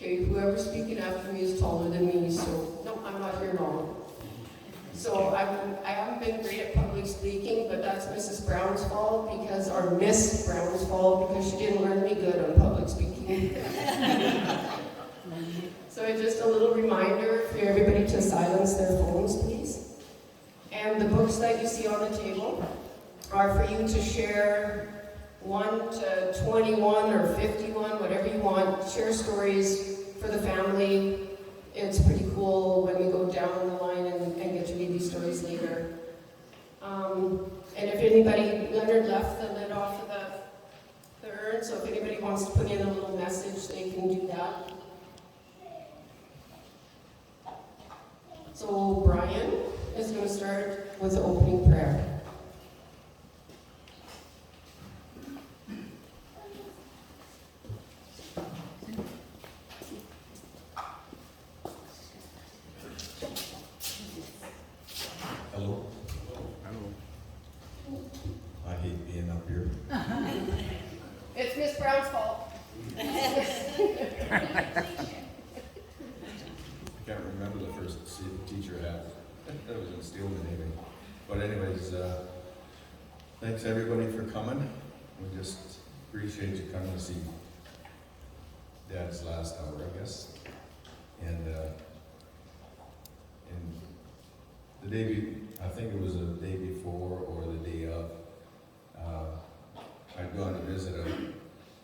Okay, whoever's speaking after me is taller than me, so no, I'm not here long. So I haven't been great at public speaking, but that's Mrs. Brown's fault or Miss Brown's fault, because she didn't learn me good on public speaking. So just a little reminder for everybody to silence their phones, please. And the books that you see on the table are for you to share 1 to 21 or 51, whatever you want. Share stories for the family. It's pretty cool when we go down the line and get to read these stories later. And if anybody, Leonard left the lid off of the urn, so if anybody wants to put in a little message, they can do that. So Brian is going to start with the opening prayer. Hello. I hate being up here. It's Miss Brown's fault. I can't remember the first teacher I had. That was in Steelman, maybe. But anyways, thanks everybody for coming. We just appreciate you coming to see Dad's last hour, I guess. And the day, I think it was the day before or the day of, I'd gone to visit him.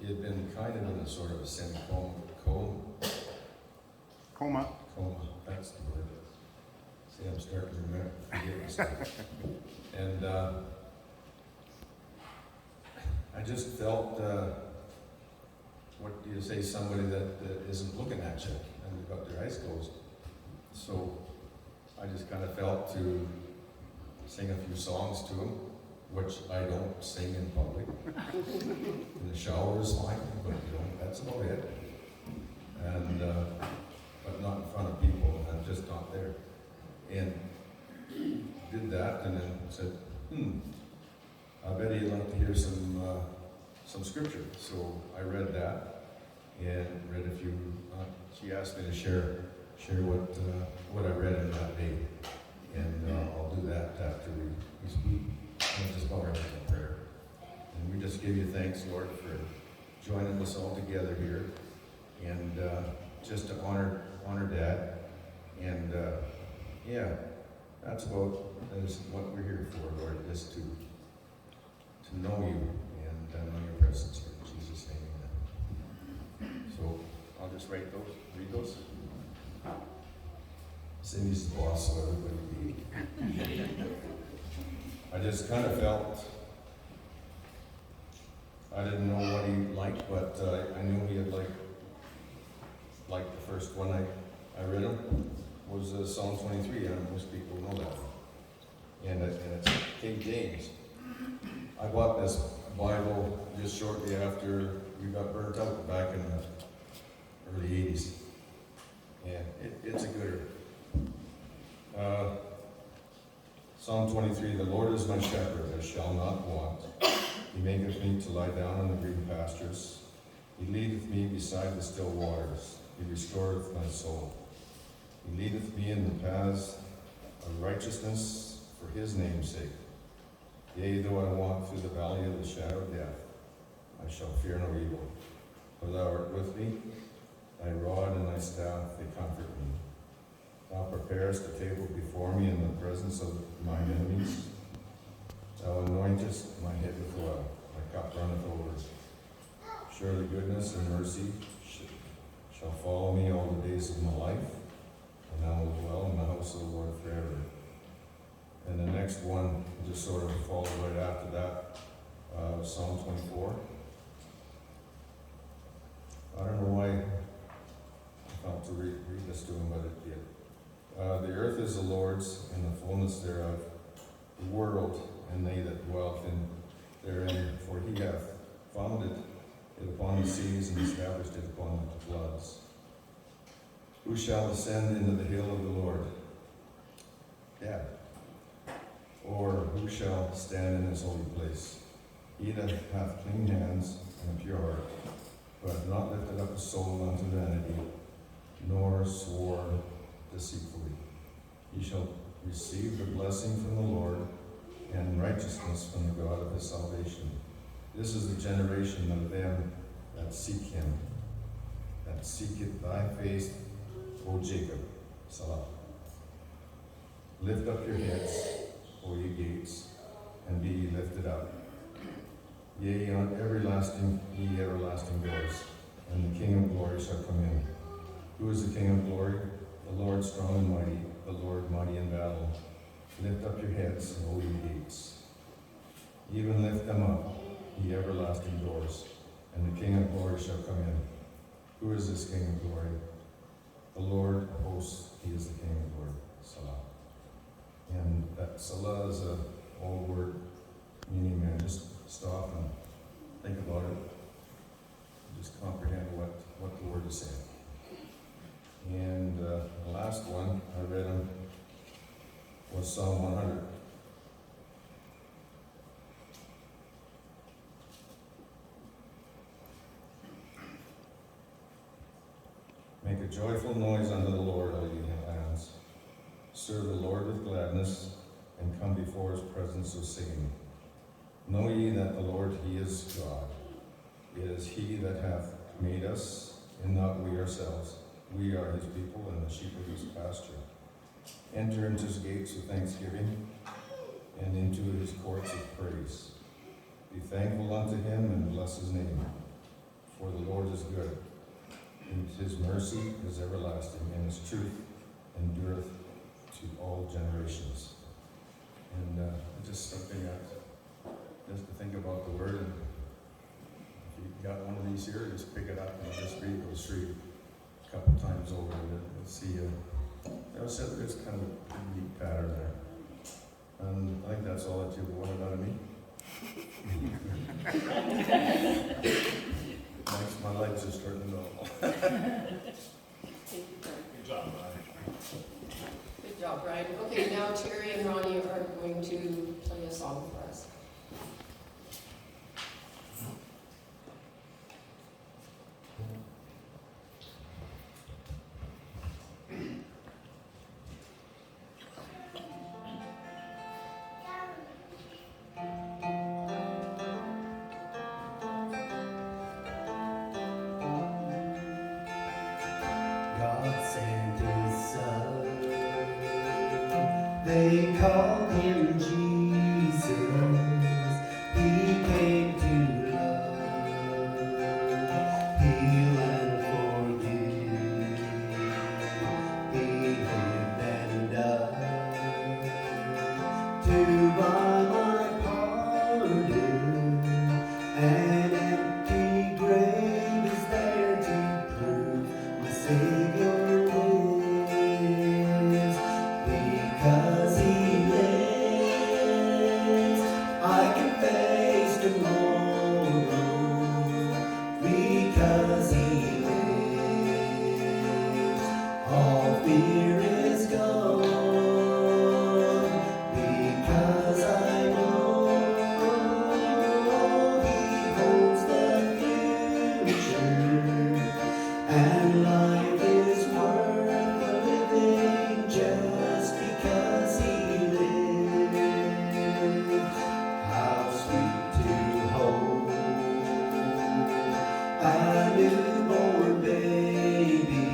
He had been kind of in a sort of a semi-coma. Coma. That's the word. See, I'm starting to remember, forget stuff. And I just felt, what do you say, somebody that isn't looking at you and they've got their eyes closed. So I just kind of felt to sing a few songs to him, which I don't sing in public. In the shower is fine, but that's about it. And but not in front of people. I'm just not there. And did that, and then said, I bet he'd like to hear some scripture. So I read that and read a few. She asked me to share what I read in that day, and I'll do that after we speak. And just bow our heads in prayer. And we just give you thanks, Lord, for joining us all together here, and just to honor Dad. And yeah, that's what we're here for, Lord, just to know you and know your presence here. In Jesus' name, amen. So I'll just read those. Cindy's the boss, so everybody be. I just kind of felt, I didn't know what he liked, but I knew he had liked the first one I read him was Psalm 23, and most people know that. And it's King James. I bought this Bible just shortly after we got burnt out back in the early 80s. And it's a gooder. Psalm 23, the Lord is my shepherd, I shall not want. He maketh me to lie down in the green pastures. He leadeth me beside the still waters. He restoreth my soul. He leadeth me in the paths of righteousness for his name's sake. Yea, though I walk through the valley of the shadow of death, I shall fear no evil. For thou art with me, thy rod and thy staff, they comfort me. Thou preparest a table before me in the presence of mine enemies. Thou anointest my head with oil, my cup runneth over. Surely goodness and mercy shall follow me all the days of my life, and I will dwell in the house of the Lord forever. And the next one just sort of followed right after that, Psalm 24. I don't know why I felt to read this to him, but it did. The earth is the Lord's, and the fullness thereof, the world, and they that dwell therein. For he hath founded it upon the seas, and established it upon the floods. Who shall ascend into the hill of the Lord? Yeah. Or who shall stand in his holy place? He that hath clean hands and a pure heart, who hath not lifted up his soul unto vanity, nor swore deceitfully. He shall receive the blessing from the Lord and righteousness from the God of his salvation. This is the generation of them that seek him, that seeketh thy face, O Jacob. Salah. Lift up your heads, O ye gates, and be ye lifted up. Yea, on ye everlasting doors, and the King of glory shall come in. Who is the King of glory? The Lord strong and mighty, the Lord mighty in battle. Lift up your heads, O ye gates. Even lift them up, ye everlasting doors, and the King of glory shall come in. Who is this King of glory? The Lord of hosts, he is the King of glory. Salah. And that Salah is an old word meaning just stop and think about it. Just comprehend what the word is saying. And the last one I read was Psalm 100. Make a joyful noise unto the Lord, all ye lands. Serve the Lord with gladness, and come before his presence with singing. Know ye that the Lord, he is God. It is he that hath made us, and not we ourselves. We are his people, and the sheep of his pasture. Enter into his gates with thanksgiving, and into his courts with praise. Be thankful unto him, and bless his name. For the Lord is good, and his mercy is everlasting, and his truth endureth to all generations. And just something just to think about the word. And if you got one of these here, just pick it up and just read those three a couple times over, and see. There's kind of a neat pattern there. And I think that's all that you wanted out of me. Thanks, my legs are starting to normal. Good job, Brian. Good job, Brian. Okay, now Terry and Ronnie are going to play a song for us. They called him Jesus. He came to love, heal and forgive. He lived and died to buy my pardon. An empty grave is there to prove my Savior lives. Because he lives, I can face tomorrow. Because he lives, all fear is gone. Because I know he holds the future, and life is worth the living just because he lived. How sweet to hold a newborn baby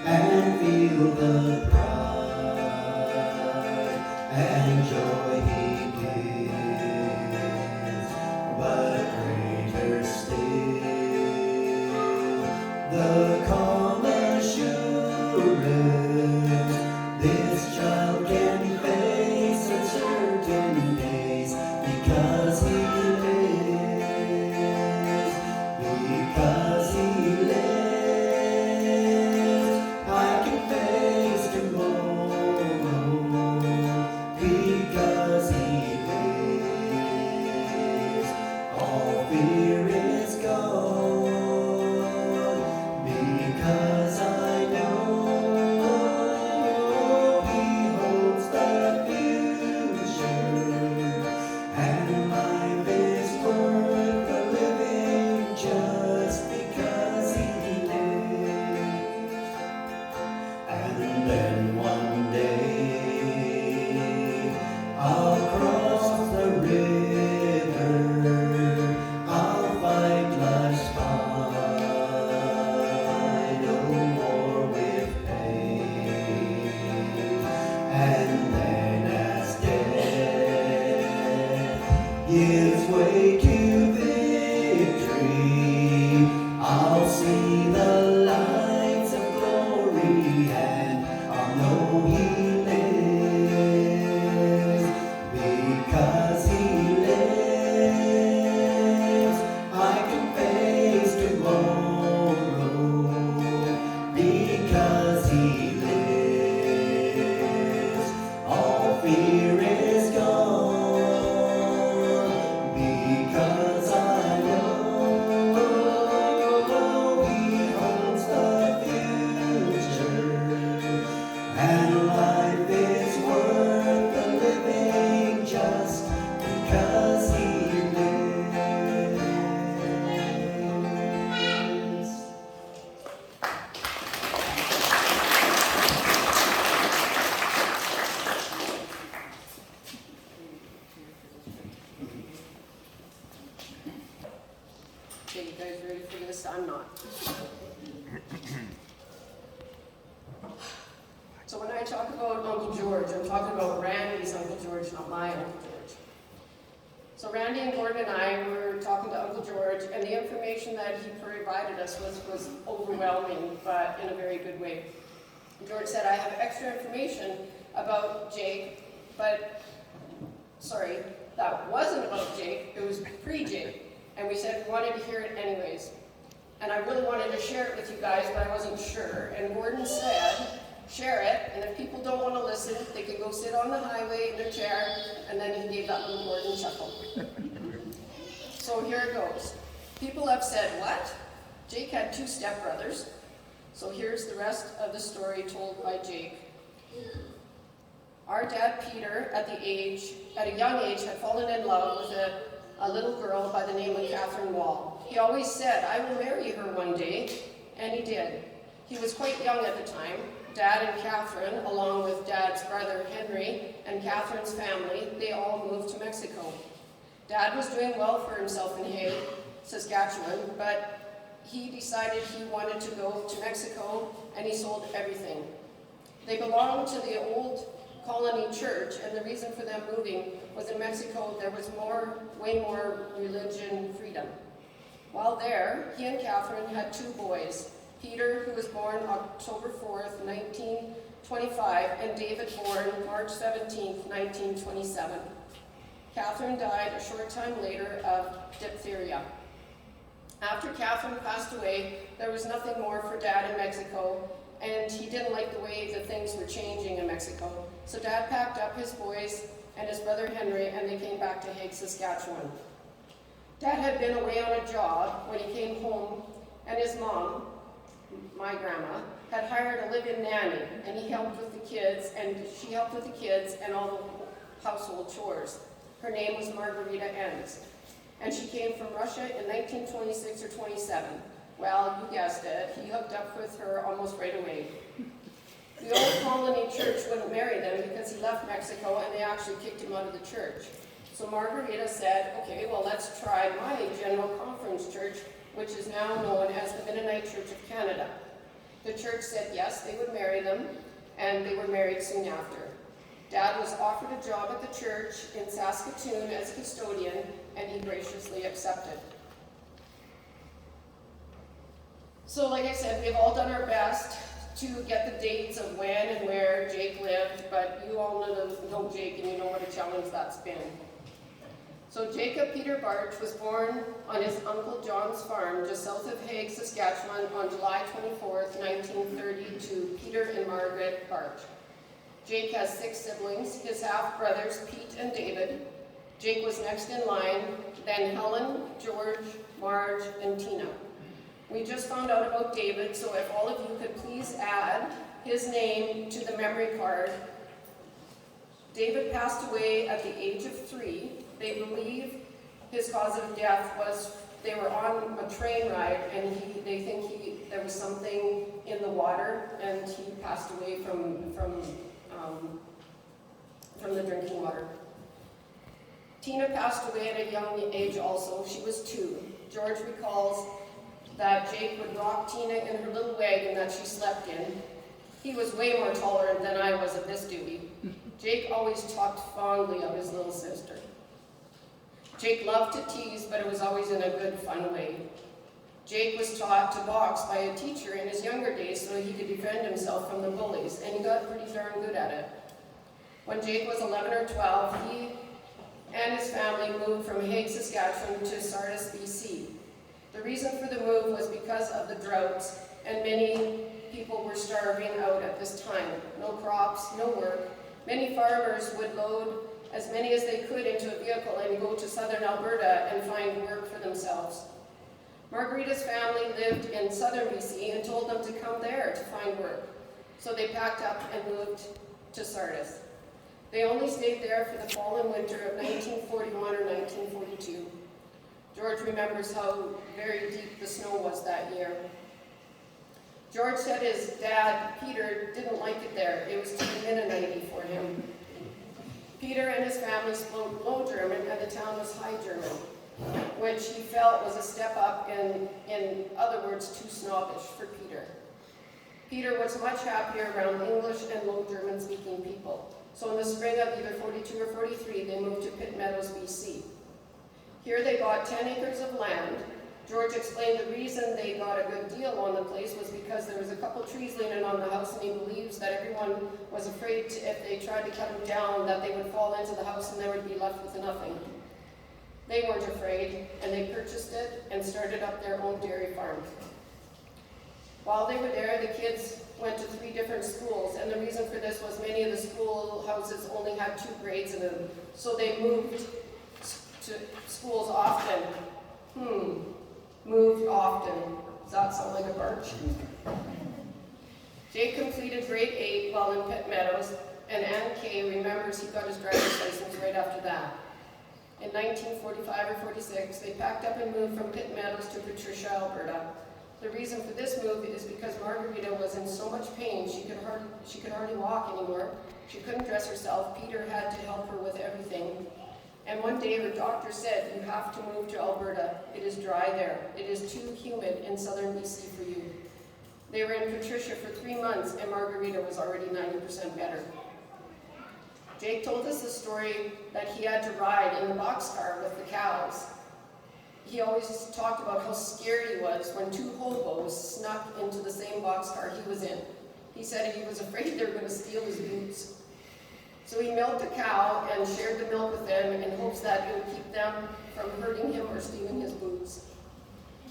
and feel the pride and joy he gives. But greater still, the calm assurance this child can face uncertain days because he lives. Because he lives, I can face tomorrow. Because he lives, all fear is gone. see the lights of glory, and I'll know He lives. Because He lives, I can face tomorrow. Because He lives, all fear is gone. Because I know He holds the future, and life is worth the living just because He lives. Okay, you guys ready for this? I'm not. So when I talk about Uncle George, I'm talking about Randy's Uncle George, not my Uncle George. So Randy and Gordon and I were talking to Uncle George, and the information that he provided us was overwhelming, but in a very good way. George said, I have extra information about Jake, but, sorry, that wasn't about Jake, it was pre-Jake. And we said we wanted to hear it anyways. And I really wanted to share it with you guys, but I wasn't sure. And Gordon said, share it, and if people don't want to listen, they can go sit on the highway in their chair, and then he gave that little Gordon chuckle. So here it goes. People have said, what? Jake had 2 stepbrothers. So here's the rest of the story told by Jake. Our dad, Peter, at a young age, had fallen in love with a little girl by the name of Catherine Wall. He always said, I will marry her one day, and he did. He was quite young at the time. Dad and Catherine, along with Dad's brother Henry and Catherine's family, they all moved to Mexico. Dad was doing well for himself in Hague, Saskatchewan, but he decided he wanted to go to Mexico, and he sold everything. They belonged to the old colony church, and the reason for them moving was in Mexico there was way more religion freedom. While there, he and Catherine had 2 boys, Peter, who was born October 4th, 1925, and David, born March 17th, 1927. Catherine died a short time later of diphtheria. After Catherine passed away, there was nothing more for Dad in Mexico, and he didn't like the way the things were changing in Mexico. So Dad packed up his boys and his brother Henry, and they came back to Hague, Saskatchewan. Dad had been away on a job when he came home, and his mom, my grandma, had hired a live-in nanny, and he helped with the kids, and she helped with the kids and all the household chores. Her name was Margarita Enns, and she came from Russia in 1926 or 27. Well, you guessed it, he hooked up with her almost right away. The old colony church wouldn't marry them because he left Mexico, and they actually kicked him out of the church. So Margarita said, okay, well, let's try my General Conference Church, which is now known as the Mennonite Church of Canada. The church said yes, they would marry them, and they were married soon after. Dad was offered a job at the church in Saskatoon as custodian, and he graciously accepted. So like I said, we've all done our best to get the dates of when and where Jake lived, but you all know Jake, and you know what a challenge that's been. So Jacob Peter Bartsch was born on his Uncle John's farm just south of Hague, Saskatchewan on July 24th, 1930 to Peter and Margaret Bartsch. Jake has 6 siblings, his half-brothers Pete and David. Jake was next in line, then Helen, George, Marge, and Tina. We just found out about David, so if all of you could please add his name to the memory card. David passed away at the age of 3. They believe his cause of death was they were on a train ride, and they think there was something in the water, and he passed away from the drinking water. Tina passed away at a young age also. She was 2. George recalls that Jake would rock Tina in her little wagon that she slept in. He was way more tolerant than I was at this duty. Jake always talked fondly of his little sister. Jake loved to tease, but it was always in a good, fun way. Jake was taught to box by a teacher in his younger days so he could defend himself from the bullies, and he got pretty darn good at it. When Jake was 11 or 12, he and his family moved from Hague, Saskatchewan to Sardis, BC. The reason for the move was because of the droughts, and many people were starving out at this time. No crops, no work. Many farmers would load as many as they could into a vehicle and go to southern Alberta and find work for themselves. Margarita's family lived in southern BC and told them to come there to find work. So they packed up and moved to Sardis. They only stayed there for the fall and winter of 1941 or 1942. George remembers how very deep the snow was that year. George said his dad, Peter, didn't like it there. It was too Mennonite for him. Peter and his family spoke Low German, and the town was High German, which he felt was a step up, and in other words, too snobbish for Peter. Peter was much happier around English and Low German speaking people. So in the spring of either 42 or 43, they moved to Pitt Meadows, BC. Here they bought 10 acres of land. George explained the reason they got a good deal on the place was because there was a couple trees leaning on the house, and he believes that everyone was afraid if they tried to cut them down that they would fall into the house and they would be left with nothing. They weren't afraid, and they purchased it and started up their own dairy farm. While they were there, the kids went to 3 different schools, and the reason for this was many of the schoolhouses only had 2 grades in them, so they moved to schools often. Moved often. Does that sound like a Bartsch? Jake completed grade 8 while in Pitt Meadows, and Ann Kay remembers he got his driver's license right after that. In 1945 or 46, they packed up and moved from Pitt Meadows to Patricia, Alberta. The reason for this move is because Margarita was in so much pain she could hardly walk anymore. She couldn't dress herself. Peter had to help her with everything. And one day her doctor said, "You have to move to Alberta. It is dry there. It is too humid in southern BC for you." They were in Patricia for 3 months, and Margarita was already 90% better. Jake told us the story that he had to ride in the boxcar with the cows. He always talked about how scared he was when 2 hobos snuck into the same boxcar he was in. He said he was afraid they were going to steal his boots. So he milked a cow and shared the milk with them in hopes that it would keep them from hurting him or stealing his boots.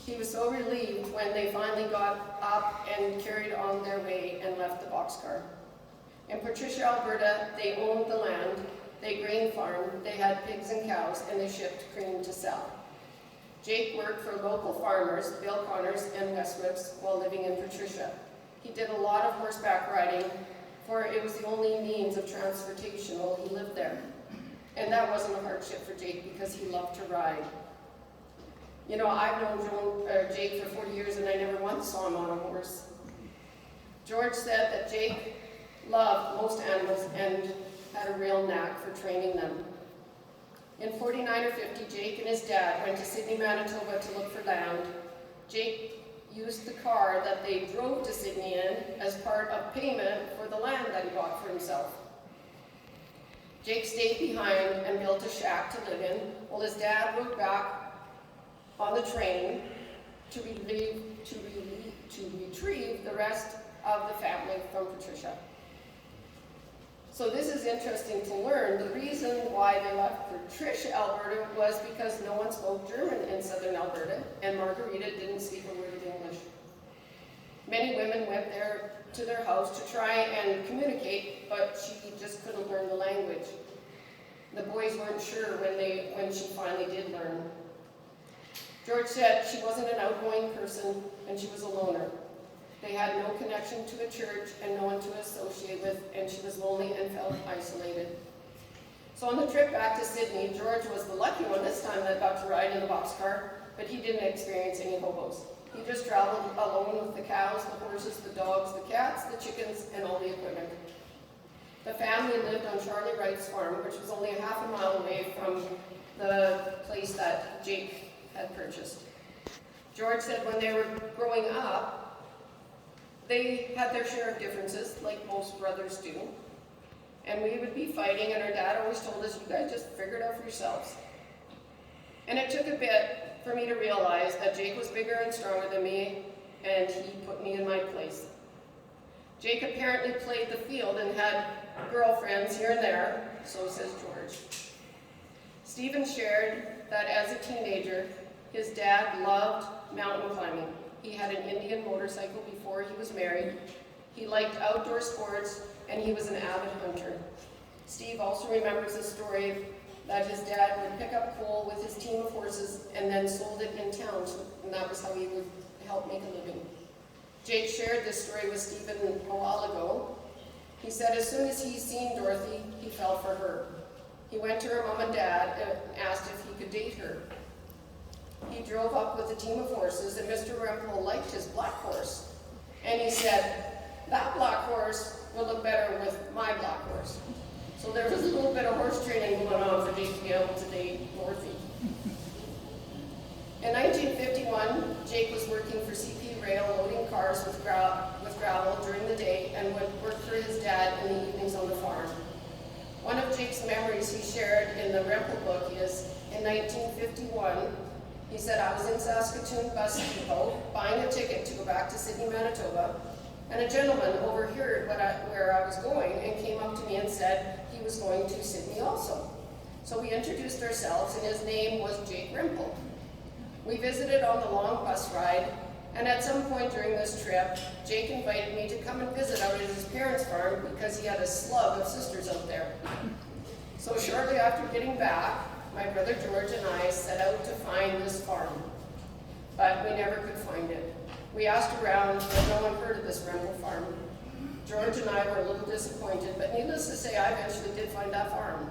He was so relieved when they finally got up and carried on their way and left the boxcar. In Patricia, Alberta, they owned the land, they grain farmed, they had pigs and cows, and they shipped cream to sell. Jake worked for local farmers, Bill Connors and Westwoods, while living in Patricia. He did a lot of horseback riding, for it was the only means of transportation while he lived there. And that wasn't a hardship for Jake because he loved to ride. You know, I've known Jake for 40 years and I never once saw him on a horse. George said that Jake loved most animals and had a real knack for training them. In 49 or 50, Jake and his dad went to Sydney, Manitoba to look for land. Jake used the car that they drove to Sydney in as part of payment for the land that he bought for himself. Jake stayed behind and built a shack to live in, while his dad rode back on the train to retrieve the rest of the family from Patricia. So this is interesting to learn. The reason why they left Patricia, Alberta was because no one spoke German in southern Alberta, and Margarita didn't speak a word of English. Many women went there to their house to try and communicate, but she just couldn't learn the language. The boys weren't sure when she finally did learn. George said she wasn't an outgoing person, and she was a loner. They had no connection to a church and no one to associate with, and she was lonely and felt isolated. So on the trip back to Sydney, George was the lucky one this time that got to ride in the boxcar, but he didn't experience any hobos. He just traveled alone with the cows, the horses, the dogs, the cats, the chickens, and all the equipment. The family lived on Charlie Wright's farm, which was only a half a mile away from the place that Jake had purchased. George said when they were growing up, they had their share of differences, like most brothers do. And we would be fighting, and our dad always told us, "You guys just figure it out for yourselves." And it took a bit for me to realize that Jake was bigger and stronger than me, and he put me in my place. Jake apparently played the field and had girlfriends here and there, so says George. Stephen shared that as a teenager, his dad loved mountain climbing. He had an Indian motorcycle before he was married. He liked outdoor sports, and he was an avid hunter. Steve also remembers a story that his dad would pick up coal with his team of horses and then sold it in town, and that was how he would help make a living. Jake shared this story with Stephen a while ago. He said as soon as he seen Dorothy, he fell for her. He went to her mom and dad and asked if he could date her. He drove up with a team of horses, and Mr. Rempel liked his black horse. And he said, that black horse will look better with my black horse. So there was a little bit of horse training going on for Jake to be able to date Dorothy. In 1951, Jake was working for CP Rail, loading cars with gravel during the day, and would work for his dad in the evenings on the farm. One of Jake's memories he shared in the Rempel book is, in 1951, he said, I was in Saskatoon bus depot buying a ticket to go back to Sydney, Manitoba, and a gentleman overheard where I was going and came up to me and said he was going to Sydney also. So we introduced ourselves, and his name was Jake Rempel. We visited on the long bus ride, and at some point during this trip, Jake invited me to come and visit out at his parents' farm because he had a slug of sisters out there. So shortly after getting back, my brother George and I set out to find this farm, but we never could find it. We asked around, but no one heard of this Rempel farm. George and I were a little disappointed, but needless to say, I eventually did find that farm.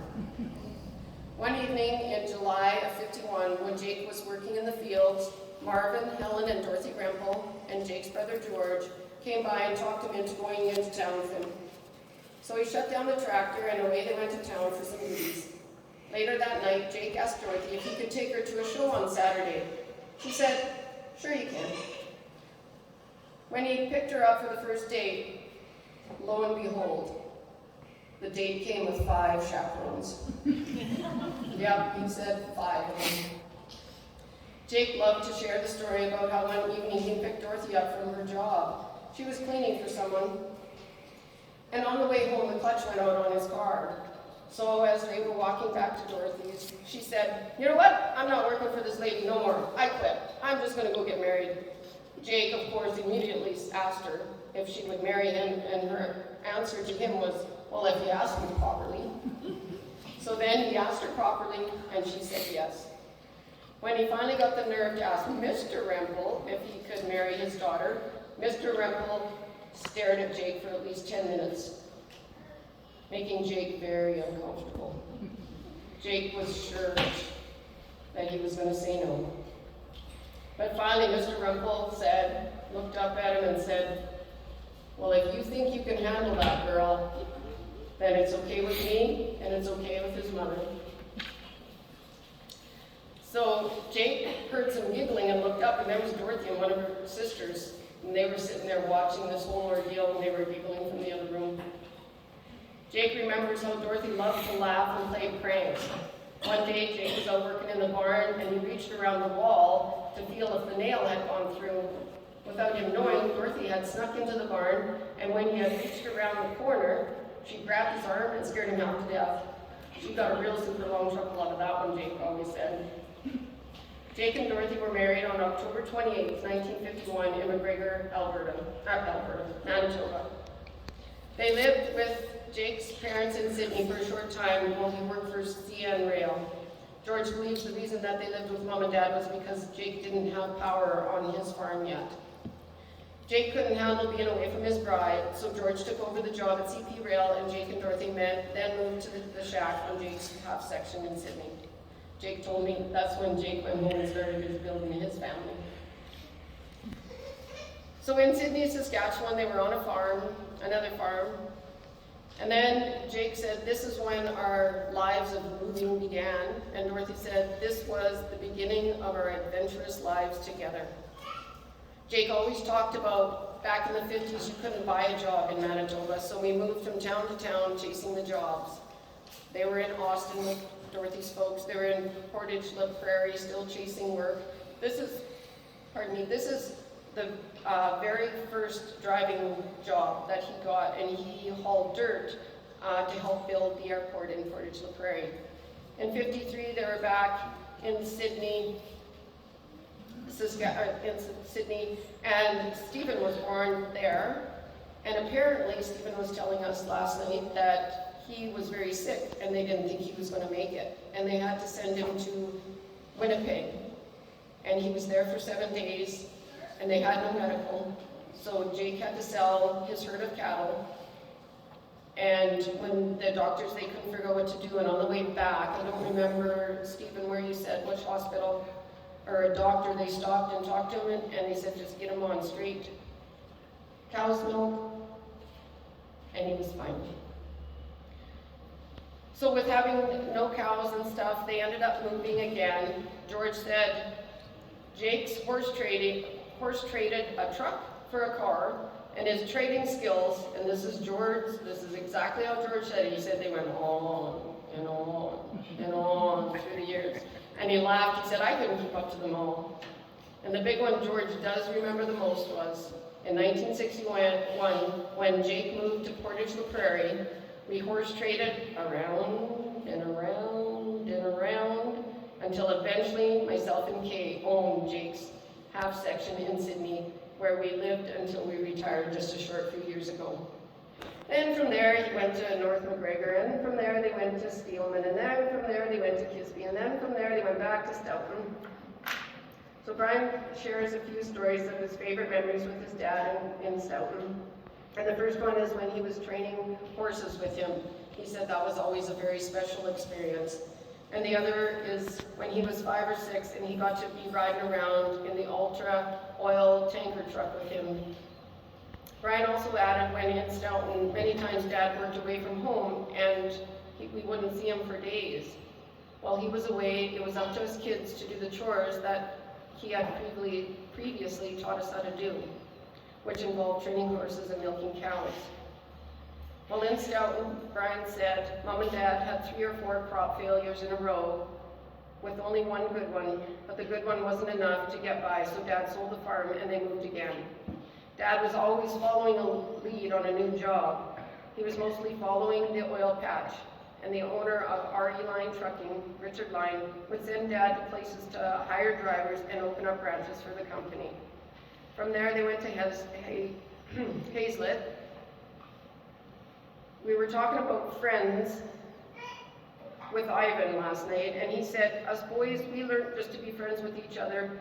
One evening in July of '51, when Jake was working in the fields, Marvin, Helen, and Dorothy Rempel, and Jake's brother George came by and talked him into going into town with him. So he shut down the tractor, and away they went to town for some movies. Later that night, Jake asked Dorothy if he could take her to a show on Saturday. She said, sure you can. When he picked her up for the first date, lo and behold, the date came with 5 chaperones. Yep, he said 5 of them. Jake loved to share the story about how one evening he picked Dorothy up from her job. She was cleaning for someone, and on the way home the clutch went out on his car. So as they were walking back to Dorothy's, she said, you know what? I'm not working for this lady no more. I quit. I'm just going to go get married. Jake, of course, immediately asked her if she would marry him, and her answer to him was, well, if he asked me properly. So then he asked her properly, and she said yes. When he finally got the nerve to ask Mr. Rempel if he could marry his daughter, Mr. Rempel stared at Jake for at least 10 minutes, making Jake very uncomfortable. Jake was sure that he was going to say no. But finally, Mr. Rempel looked up at him and said, well, if you think you can handle that girl, then it's okay with me, and it's okay with his mother. So Jake heard some giggling and looked up, and there was Dorothy and one of her sisters, and they were sitting there watching this whole ordeal, and they were giggling from the other room. Jake remembers how Dorothy loved to laugh and play pranks. One day, Jake was out working in the barn, and he reached around the wall to feel if the nail had gone through. Without him knowing, Dorothy had snuck into the barn, and when he had reached around the corner, she grabbed his arm and scared him half to death. She got a real super long chuckle out of that one, Jake always said. Jake and Dorothy were married on October 28, 1951 in McGregor, Manitoba. They lived with Jake's parents in Sydney for a short time while he worked for CN Rail. George believes the reason that they lived with Mom and Dad was because Jake didn't have power on his farm yet. Jake couldn't handle being away from his bride, so George took over the job at CP Rail, and Jake and Dorothy then moved to the shack on Jake's half section in Sydney. Jake told me that's when Jake went home and started his building his family. So in Sydney, Saskatchewan, they were on a farm, another farm, and then Jake said, this is when our lives of moving began, and Dorothy said, this was the beginning of our adventurous lives together. Jake always talked about back in the 50s, you couldn't buy a job in Manitoba, so we moved from town to town chasing the jobs. They were in Austin with Dorothy's folks. They were in Portage La Prairie, still chasing work. this is the very first driving job that he got, and he hauled dirt to help build the airport in Portage la Prairie. In '53, they were back in Sydney, and Stephen was born there. And apparently, Stephen was telling us last night that he was very sick, and they didn't think he was going to make it, and they had to send him to Winnipeg. And he was there for 7 days, and they had no medical, so Jake had to sell his herd of cattle. And when the doctors, they couldn't figure out what to do, and on the way back, I don't remember, Stephen, where you said which hospital or a doctor, they stopped and talked to him, and they said just get him on straight cow's milk, and he was fine. So with having no cows and stuff, they ended up moving again. George said Jake's horse traded a truck for a car, and his trading skills, and this is exactly how George said it. He said they went on and on and on through the years. And he laughed, he said, I couldn't keep up to them all. And the big one George does remember the most was in 1961, when Jake moved to Portage la Prairie, we horse traded around and around and around until eventually myself and Kay owned Jake's half section in Sydney, where we lived until we retired just a short few years ago. And from there he went to North McGregor, and from there they went to Steelman, and then from there they went to Kisby, and then from there they went back to Stoughton. So Brian shares a few stories of his favorite memories with his dad in Stoughton. And the first one is when he was training horses with him. He said that was always a very special experience. And the other is when he was 5 or 6 and he got to be riding around in the Ultra oil tanker truck with him. Brian also added when in Stoughton, many times Dad worked away from home and we wouldn't see him for days. While he was away, it was up to his kids to do the chores that he had previously taught us how to do, which involved training horses and milking cows. While in Stoughton, Brian said, Mom and Dad had 3 or 4 crop failures in a row with only one good one, but the good one wasn't enough to get by, so Dad sold the farm and they moved again. Dad was always following a lead on a new job. He was mostly following the oil patch, and the owner of RE Line Trucking, Richard Line, would send Dad to places to hire drivers and open up branches for the company. From there, they went to Hazlet. We were talking about friends with Ivan last night, and he said, us boys, we learned just to be friends with each other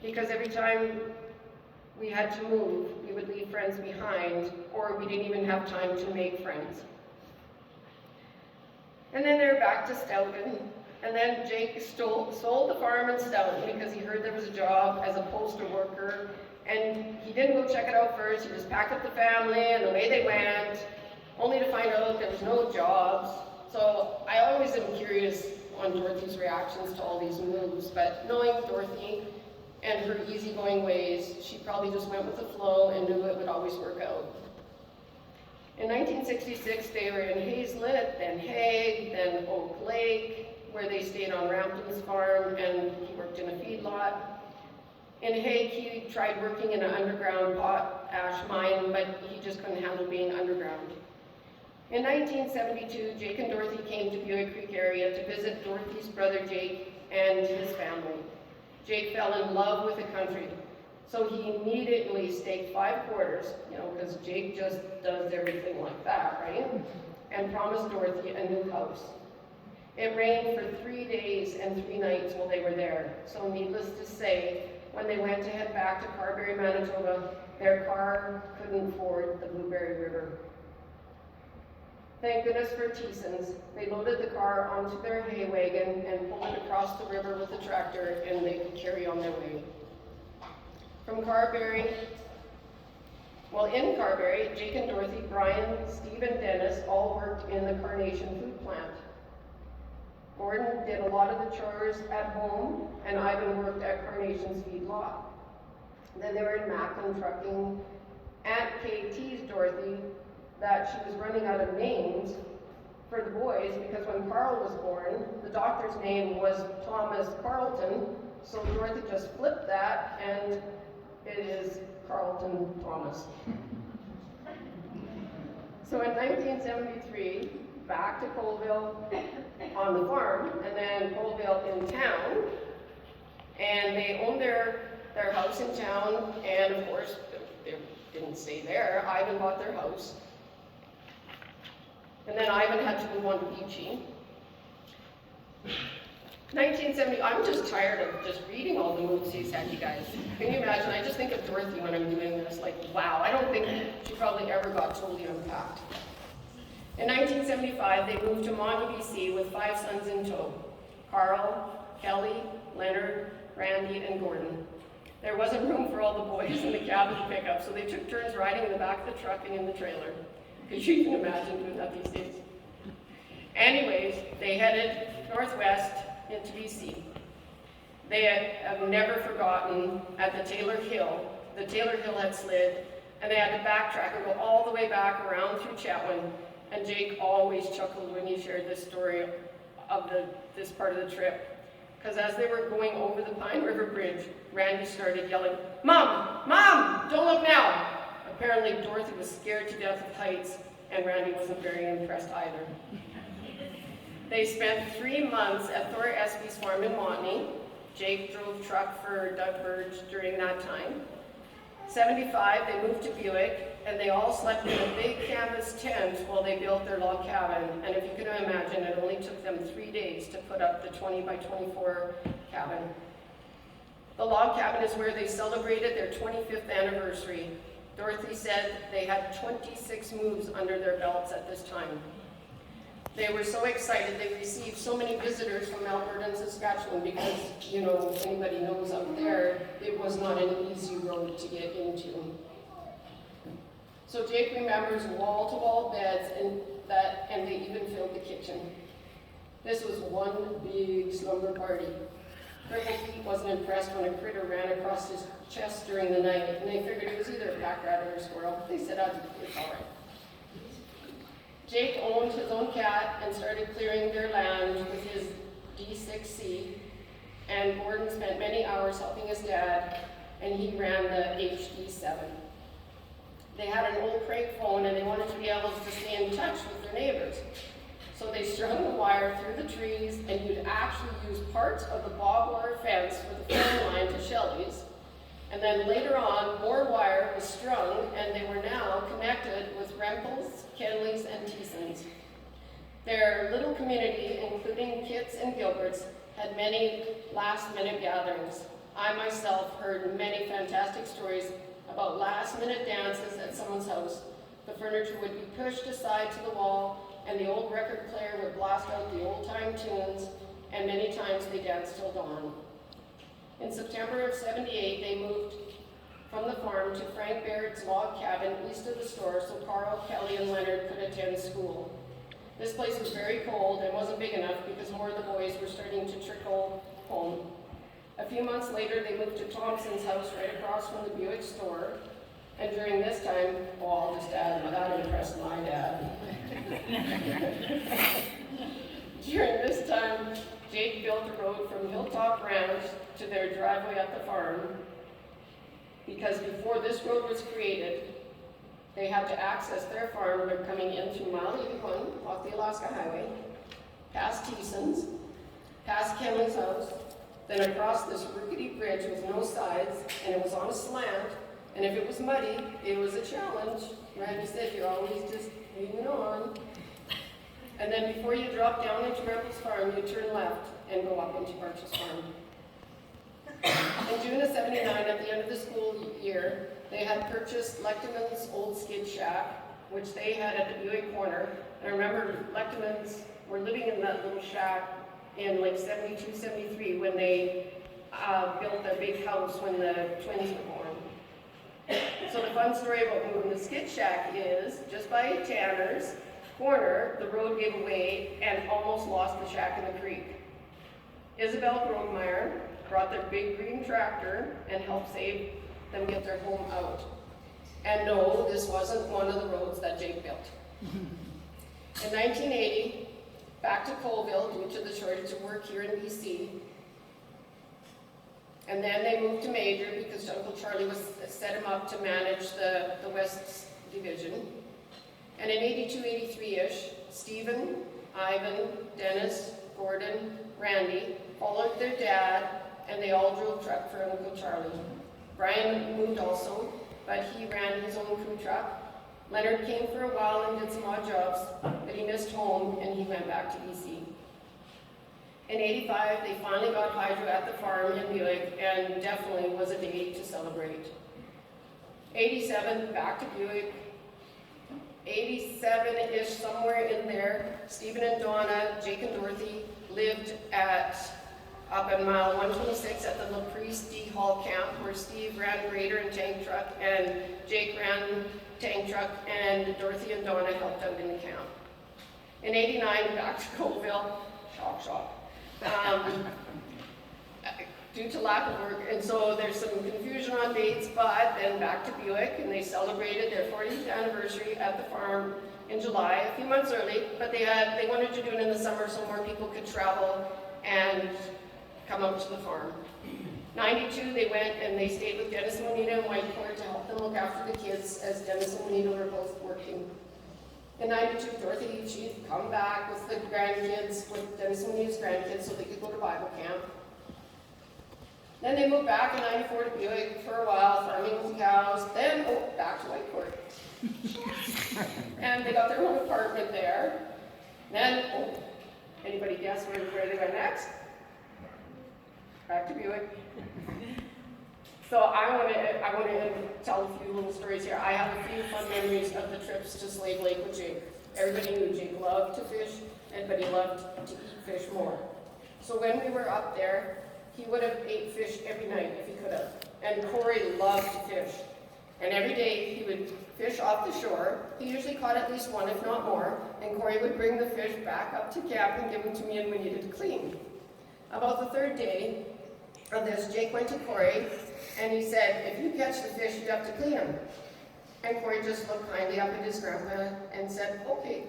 because every time we had to move, we would leave friends behind, or we didn't even have time to make friends. And then they're back to Stoughton, and then Jake sold the farm in Stoughton because he heard there was a job as a postal worker, and he didn't go check it out first. He just packed up the family, and away they went, only to find out there was no jobs. So I always am curious on Dorothy's reactions to all these moves, but knowing Dorothy and her easygoing ways, she probably just went with the flow and knew it would always work out. In 1966, they were in Hazlet, then Hague, then Oak Lake, where they stayed on Rampton's farm, and he worked in a feedlot. In Hague, he tried working in an underground potash mine, but he just couldn't handle being underground. In 1972, Jake and Dorothy came to Buick Creek area to visit Dorothy's brother Jake and his family. Jake fell in love with the country, so he immediately staked 5 quarters, because Jake just does everything like that, right? And promised Dorothy a new house. It rained for 3 days and 3 nights while they were there, so needless to say, when they went to head back to Carberry, Manitoba, their car couldn't ford the Blueberry River. Thank goodness for Thiessens. They loaded the car onto their hay wagon and pulled it across the river with the tractor, and they could carry on their way. From Carberry, in Carberry, Jake and Dorothy, Brian, Steve, and Dennis all worked in the Carnation food plant. Gordon did a lot of the chores at home, and Ivan worked at Carnation's feedlot. Then they were in Macklin Trucking. Aunt Kay teased Dorothy that she was running out of names for the boys because when Carl was born, the doctor's name was Thomas Carlton, So Dorothy just flipped that, and it is Carlton Thomas. So in 1973, back to Colville on the farm, and then Colville in town, and they owned their house in town, and of course, they didn't stay there. Ivan bought their house. And then Ivan had to move on to Beachy. 1970, I'm just tired of just reading all the moves he's had, you guys. Can you imagine? I just think of Dorothy when I'm doing this, like, wow, I don't think she probably ever got totally unpacked. In 1975, they moved to Monty, BC with 5 sons in tow: Carl, Kelly, Leonard, Randy, and Gordon. There wasn't room for all the boys in the cabin pickup, so they took turns riding in the back of the truck and in the trailer. Because you can imagine doing that these days. Anyways, they headed northwest into BC. They have never forgotten at the Taylor Hill had slid, and they had to backtrack and go all the way back around through Chetwynd. And Jake always chuckled when he shared this story of this part of the trip. Because as they were going over the Pine River Bridge, Randy started yelling, "Mom! Mom! Don't look now!" Apparently Dorothy was scared to death of heights, and Randy wasn't very impressed either. They spent 3 months at Thor Espy's farm in Montney. Jake drove truck for Doug Bartsch during that time. 75, they moved to Buick, and they all slept in a big canvas tent while they built their log cabin. And if you can imagine, it only took them 3 days to put up the 20 by 24 cabin. The log cabin is where they celebrated their 25th anniversary. Dorothy said they had 26 moves under their belts at this time. They were so excited they received so many visitors from Alberta and Saskatchewan because, you know, anybody knows up there, it was not an easy road to get into. So Jake remembers wall-to-wall beds and they even filled the kitchen. This was one big slumber party. Crippled Pete wasn't impressed when a critter ran across his chest during the night, and they figured it was either a pack rat or a squirrel. They said, it's all right. Jake owned his own cat and started clearing their land with his D6C, and Gordon spent many hours helping his dad, and he ran the HD7. They had an old crank phone, and they wanted to be able to stay in touch with their neighbors. So they strung the wire through the trees, and you'd actually use parts of the barbed wire fence for the phone line to Shelley's. And then later on, more wire was strung, and they were now connected with Rempels, Kenleys, and Teesons. Their little community, including Kitts and Gilberts, had many last-minute gatherings. I myself heard many fantastic stories about last-minute dances at someone's house. The furniture would be pushed aside to the wall, and the old record player would blast out the old-time tunes, and many times they danced till dawn. In September of '78, they moved from the farm to Frank Barrett's log cabin east of the store so Carl, Kelly, and Leonard could attend school. This place was very cold and wasn't big enough because more of the boys were starting to trickle home. A few months later, they moved to Thompson's house right across from the Buick store. And during this time, I'll just add, that impressed my dad. During this time, Jake built a road from Hilltop Ranch to their driveway at the farm, because before this road was created, they had to access their farm by coming in through Mile 81 off the Alaska Highway, past Teeson's, past Kenley's house, then across this rickety bridge with no sides, and it was on a slant, and if it was muddy, it was a challenge. Randy said, you're always just moving on. And then before you drop down into Rempel's farm, you turn left and go up into Bartsch's farm. In June of '79, at the end of the school year, they had purchased Lechtemann's old skid shack, which they had at the Buick corner. And I remember Lechtemann's were living in that little shack in like '72, '73 when they built their big house when the twins were born. So the fun story about moving the skid shack is, just by Tanner's corner, the road gave away and almost lost the shack in the creek. Isabel Grogmeyer brought their big green tractor and helped save them get their home out. And no, this wasn't one of the roads that Jake built. In — back to Colville due to the shortage of work here in BC. And then they moved to Major because Uncle Charlie set him up to manage the West Division. And in 82, 83-ish, Stephen, Ivan, Dennis, Gordon, Randy followed their dad, and they all drove truck for Uncle Charlie. Brian moved also, but he ran his own crew truck. Leonard came for a while and did some odd jobs, but he missed home and he went back to BC. In 85, they finally got hydro at the farm in Buick, and definitely was a day to celebrate. 87, back to Buick. 87-ish, somewhere in there, Stephen and Donna, Jake and Dorothy lived up at mile 126 at the LaPrice D Hall camp, where Steve ran grader and tank truck, and Jake ran tank truck, and Dorothy and Donna helped out in the camp. In 89, back to Colville, shock. Due to lack of work, and so there's some confusion on dates, but then back to Buick, and they celebrated their 40th anniversary at the farm in July, a few months early, but they wanted to do it in the summer so more people could travel and come out to the farm. 92, they went and they stayed with Dennis and Juanita in Whitecourt to help them look after the kids, as Dennis and Juanita were both working. In 92, Dorothy, she'd come back with the grandkids, with Dennis and Juanita's grandkids, so they could go to Bible camp. Then they moved back in 94 to Buick for a while, farming with cows, then back to Whitecourt. And they got their own apartment there. Then, anybody guess where they went next? Back to Buick. So I want to tell a few little stories here. I have a few fun memories of the trips to Slave Lake with Jake. Everybody knew Jake loved to fish, but he loved to eat fish more. So when we were up there, he would have ate fish every night if he could have. And Corey loved to fish. And every day he would fish off the shore. He usually caught at least one, if not more. And Corey would bring the fish back up to camp and give them to me and we needed to clean. About the third day of this, Jake went to Corey and he said, if you catch the fish, you have to clean them. And Corey just looked kindly up at his grandpa and said, okay.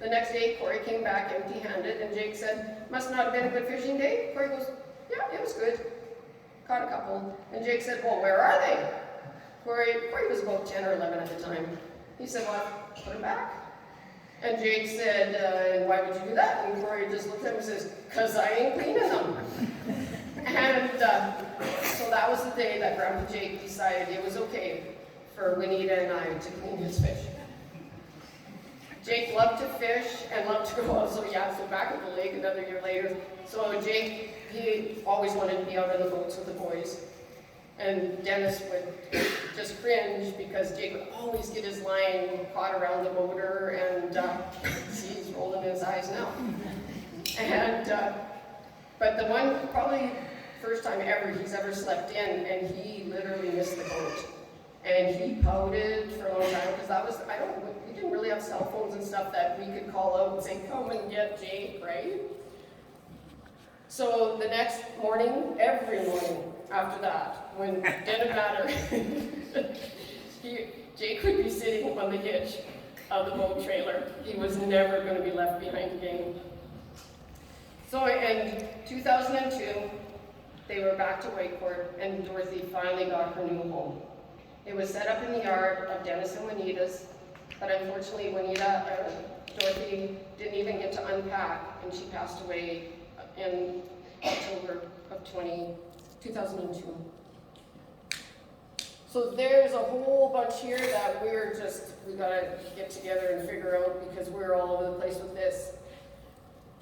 The next day, Corey came back empty-handed and Jake said, must not have been a good fishing day? Corey goes, yeah, it was good. Caught a couple. And Jake said, well, where are they? Corey was about 10 or 11 at the time. He said, well, put them back. And Jake said, why would you do that? And Corey just looked at him and says, because I ain't cleaning them. And so that was the day that Grandpa Jake decided it was okay for Juanita and I to clean his fish. Jake loved to fish and loved to go out, so back at the lake another year later. So Jake, he always wanted to be out on the boats with the boys. And Dennis would just cringe because Jake would always get his line caught around the motor, and see, he's rolling his eyes now. And, but the one, probably first time he's ever slept in, and he literally missed the boat. And he pouted for a long time, because we didn't really have cell phones and stuff that we could call out and say, come and get Jake, right? So the next morning, every morning after that, when it didn't matter, Jake would be sitting on the hitch of the boat trailer. He was never going to be left behind again. So in 2002, they were back to Whitecourt, and Dorothy finally got her new home. It was set up in the yard of Dennis and Juanita's, but unfortunately Dorothy didn't even get to unpack, and she passed away in October of 2002. So there's a whole bunch here that we gotta get together and figure out, because we're all over the place with this.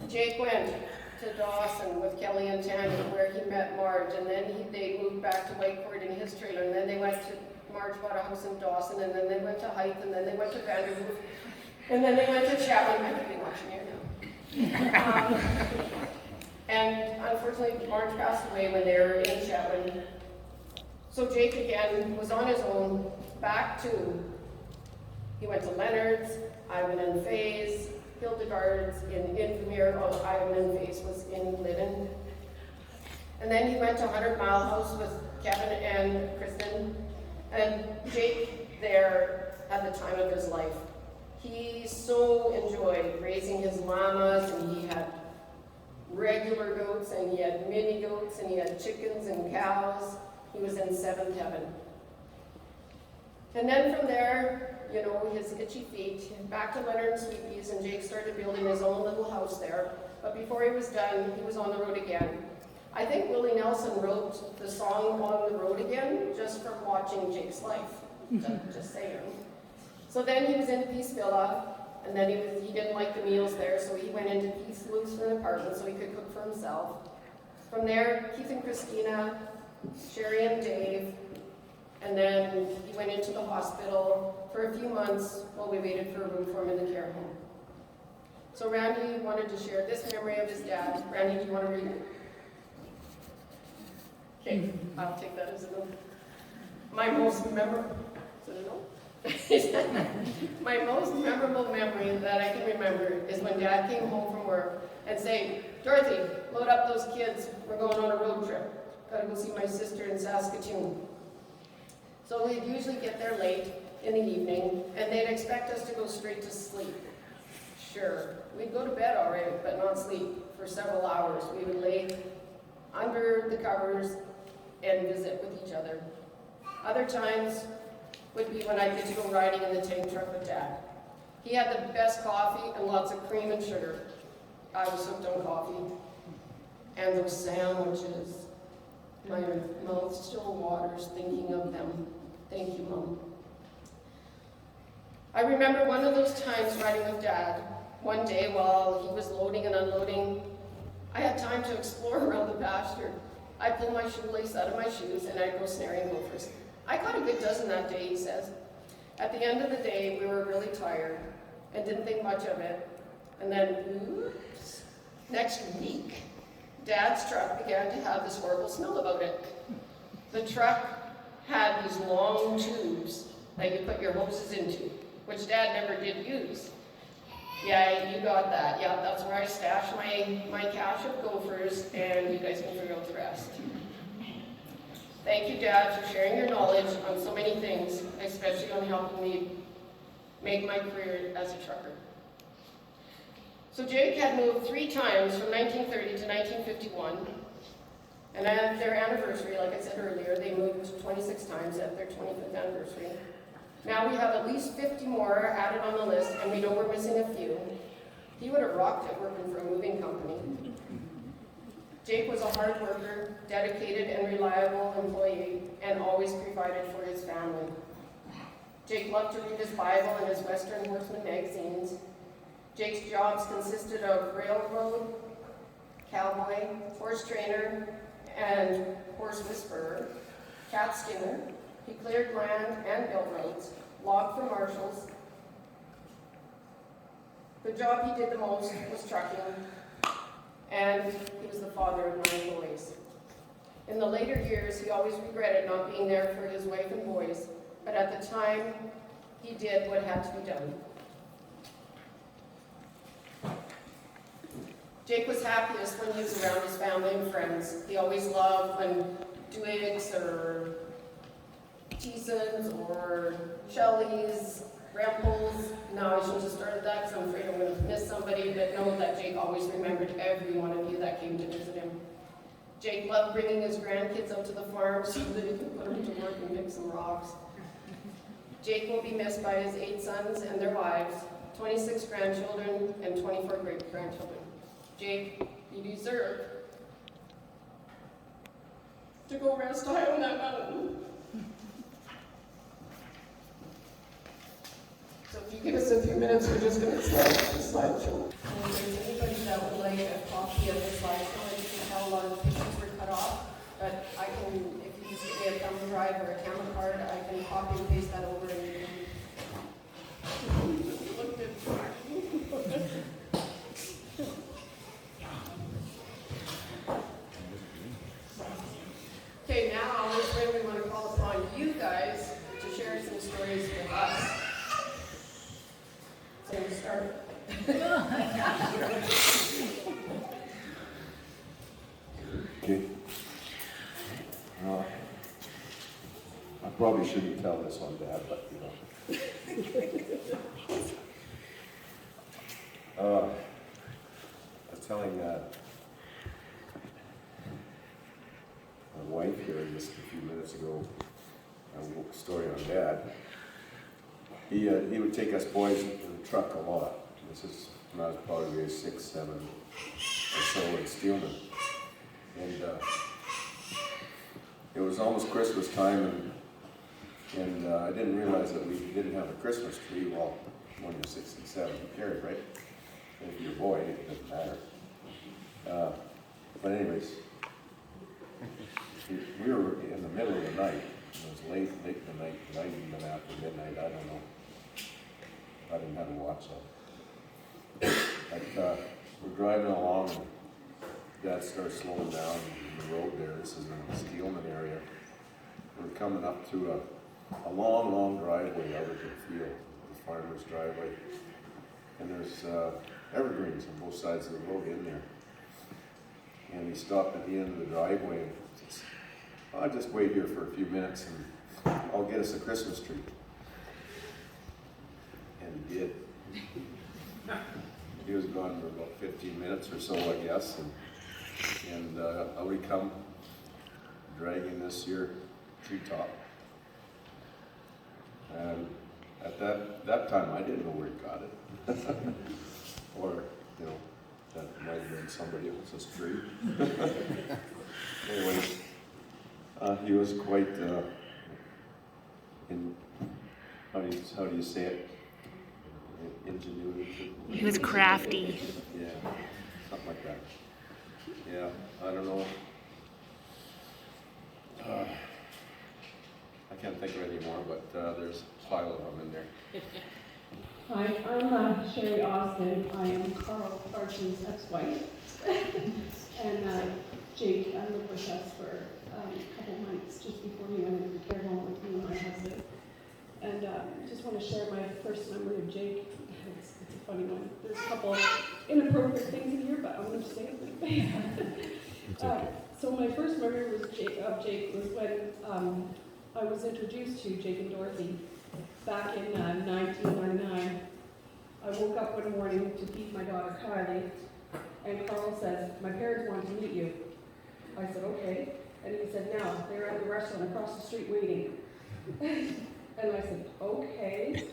Jake went to Dawson with Kelly and Tammy, where he met Marge, and then they moved back to Whitecourt in his trailer, and then they went to Marge bought a house in Dawson, and then they went to Hythe, and then they went to Vanderhoof, and then they went to Chatwin. I could be watching here now. And unfortunately, Bartsch passed away when they were in Chatwin. So Jake again was on his own, he went to Leonard's, Ivan and Faye's, Hildegard's in Vermeer, Ivan and Faye's was in Liddon. And then he went to 100 Mile House with Kevin and Kristen. And Jake there at the time of his life. He so enjoyed raising his llamas, and he had regular goats, and he had mini goats, and he had chickens and cows. He was in seventh heaven. And then from there, you know, his itchy feet, back to Leonard and Sweepies, and Jake started building his own little house there. But before he was done, he was on the road again. I think Willie Nelson wrote the song On the Road Again just from watching Jake's life, just saying. So then he was in Peace Villa, and then he didn't like the meals there, so he went into Peace Lutheran apartment so he could cook for himself. From there, Keith and Christina, Sherry and Dave, and then he went into the hospital for a few months while we waited for a room for him in the care home. So Randy wanted to share this memory of his dad. Randy, do you want to read it? Okay, I'll take that as a no. My most memorable memory that I can remember is when Dad came home from work and saying, Dorothy, load up those kids. We're going on a road trip. Gotta go see my sister in Saskatoon. So we'd usually get there late in the evening, and they'd expect us to go straight to sleep. Sure, we'd go to bed all right, but not sleep for several hours. We would lay under the covers and visit with each other. Other times would be when I'd get to go riding in the tank truck with Dad. He had the best coffee and lots of cream and sugar. I was hooked on coffee. And those sandwiches. My mouth still waters thinking of them. Thank you, Mom. I remember one of those times riding with Dad. One day while he was loading and unloading, I had time to explore around the pasture. I pulled my shoelace out of my shoes and I'd go snaring gophers. I caught a good dozen that day, he says. At the end of the day, we were really tired and didn't think much of it. And then, oops, next week, Dad's truck began to have this horrible smell about it. The truck had these long tubes that you put your hoses into, which Dad never did use. Yeah, you got that. Yeah, that's where I stash my cache of gophers, and you guys can figure out the rest. Thank you, Dad, for sharing your knowledge on so many things, especially on helping me make my career as a trucker. So Jake had moved 3 times from 1930 to 1951, and at their anniversary, like I said earlier, they moved 26 times at their 25th anniversary. Now we have at least 50 more added on the list, and we know we're missing a few. He would have rocked it working for a moving company. Jake was a hard worker, dedicated and reliable employee, and always provided for his family. Jake loved to read his Bible and his Western Horseman magazines. Jake's jobs consisted of railroad, cowboy, horse trainer, and horse whisperer, cat skinner. He cleared land and built roads, logged for marshals. The job he did the most was trucking, and he was the father of 9 boys. In the later years, he always regretted not being there for his wife and boys, but at the time, he did what had to be done. Jake was happiest when he was around his family and friends. He always loved when Dwiggs or Teasons or Shelley's, Remples. No, I shouldn't have started that because I'm afraid I'm going to miss somebody, but know that Jake always remembered every one of you that came to visit him. Jake loved bringing his grandkids out to the farm so that he could put them to work and pick some rocks. Jake will be missed by his 8 sons and their wives, 26 grandchildren, and 24 great-grandchildren. Jake, you deserve to go rest high on that mountain. So if you give us a few minutes, we're just going to start the slideshow. And if there's anybody that would like a copy of the slideshow, as you can tell, a lot of the pictures were cut off, but I can, if you just give me a thumb drive or a camera card, I can copy and paste that over and you can look good. Okay, now is when we want to call upon you guys to share some stories with us. So we start. Okay. I probably shouldn't tell this one, Dad, but I was telling dad, he would take us boys in the truck a lot. This is when I was probably 6, 7 or so in Steelman. And it was almost Christmas time, and I didn't realize that we didn't have a Christmas tree. Well, when you're 6 and 7, you carried, right? If you're a boy, it doesn't matter. But anyways, we were in the middle of the night. It was late in the night, might even after midnight, I don't know. I didn't have a watch on. But we're driving along, and Dad starts slowing down the road there. This is in the Steelman area. We're coming up to a long, long driveway out of the field, the farmer's driveway. And there's evergreens on both sides of the road in there. And he stopped at the end of the driveway and says, I'll just wait here for a few minutes and I'll get us a Christmas tree. And he did. He was gone for about 15 minutes or so, I guess. And out we come, dragging this here treetop. And at that time, I didn't know where he got it. Or, you know, that might have been somebody else's tree. Anyways, he was quite, how do you say it? Ingenuity. He was crafty. Yeah, something like that. Yeah, I don't know. I can't think of any more, but there's a pile of them in there. Hi, I'm Sherry Austin. I am Carl Bartsch's ex-wife. And Jake lived with us for a couple months just before he went into care home with me and my husband. And just want to share my first memory of Jake. It's a funny one. There's a couple inappropriate things in here, but I'm going to say it. So my first memory of Jake was when I was introduced to Jake and Dorothy. Back in 1999, I woke up one morning to feed my daughter Kylie, and Carl says, my parents want to meet you. I said, okay. And he said, now, they're at the restaurant across the street waiting. And I said, okay.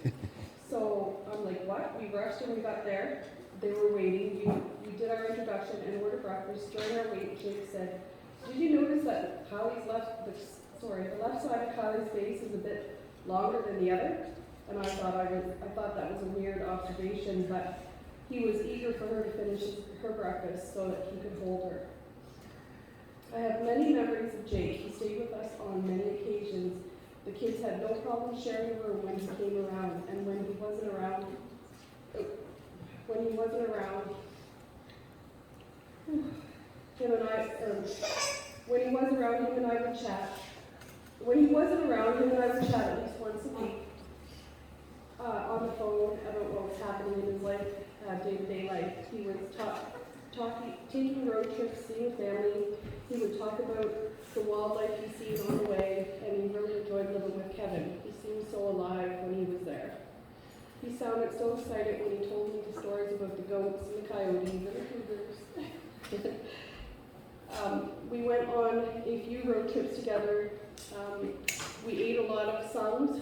So I'm like, what? We rushed and we got there. They were waiting. We did our introduction and ordered breakfast. During our wait, Jake said, did you notice that Kylie's the left side of Kylie's face is a bit longer than the other? And I thought that was a weird observation, but he was eager for her to finish her breakfast so that he could hold her. I have many memories of Jake. He stayed with us on many occasions. The kids had no problem sharing a room when he came around, and when he wasn't around, him and I would chat. When he wasn't around, him and I would chat at least once a week on the phone about what was happening in his life, day-to-day life. He was taking road trips, seeing family. He would talk about the wildlife he's seen on the way, and he really enjoyed living with Kevin. He seemed so alive when he was there. He sounded so excited when he told me the stories about the goats and the coyotes and the cougars. We went on a few road trips together. We ate a lot of Suns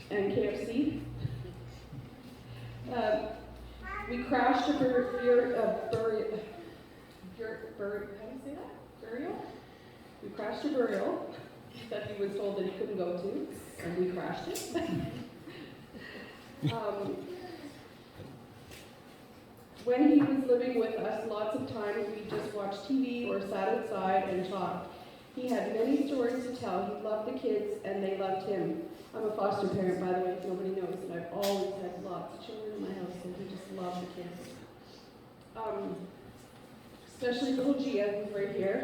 and KFC. We crashed a burial. We crashed a burial that he was told that he couldn't go to, and we crashed it. When he was living with us, lots of times we just watched TV or sat outside and talked. He had many stories to tell. He loved the kids, and they loved him. I'm a foster parent, by the way, if nobody knows, and I've always had lots of children in my house, so he just loved the kids. Especially little Gia, who's right here.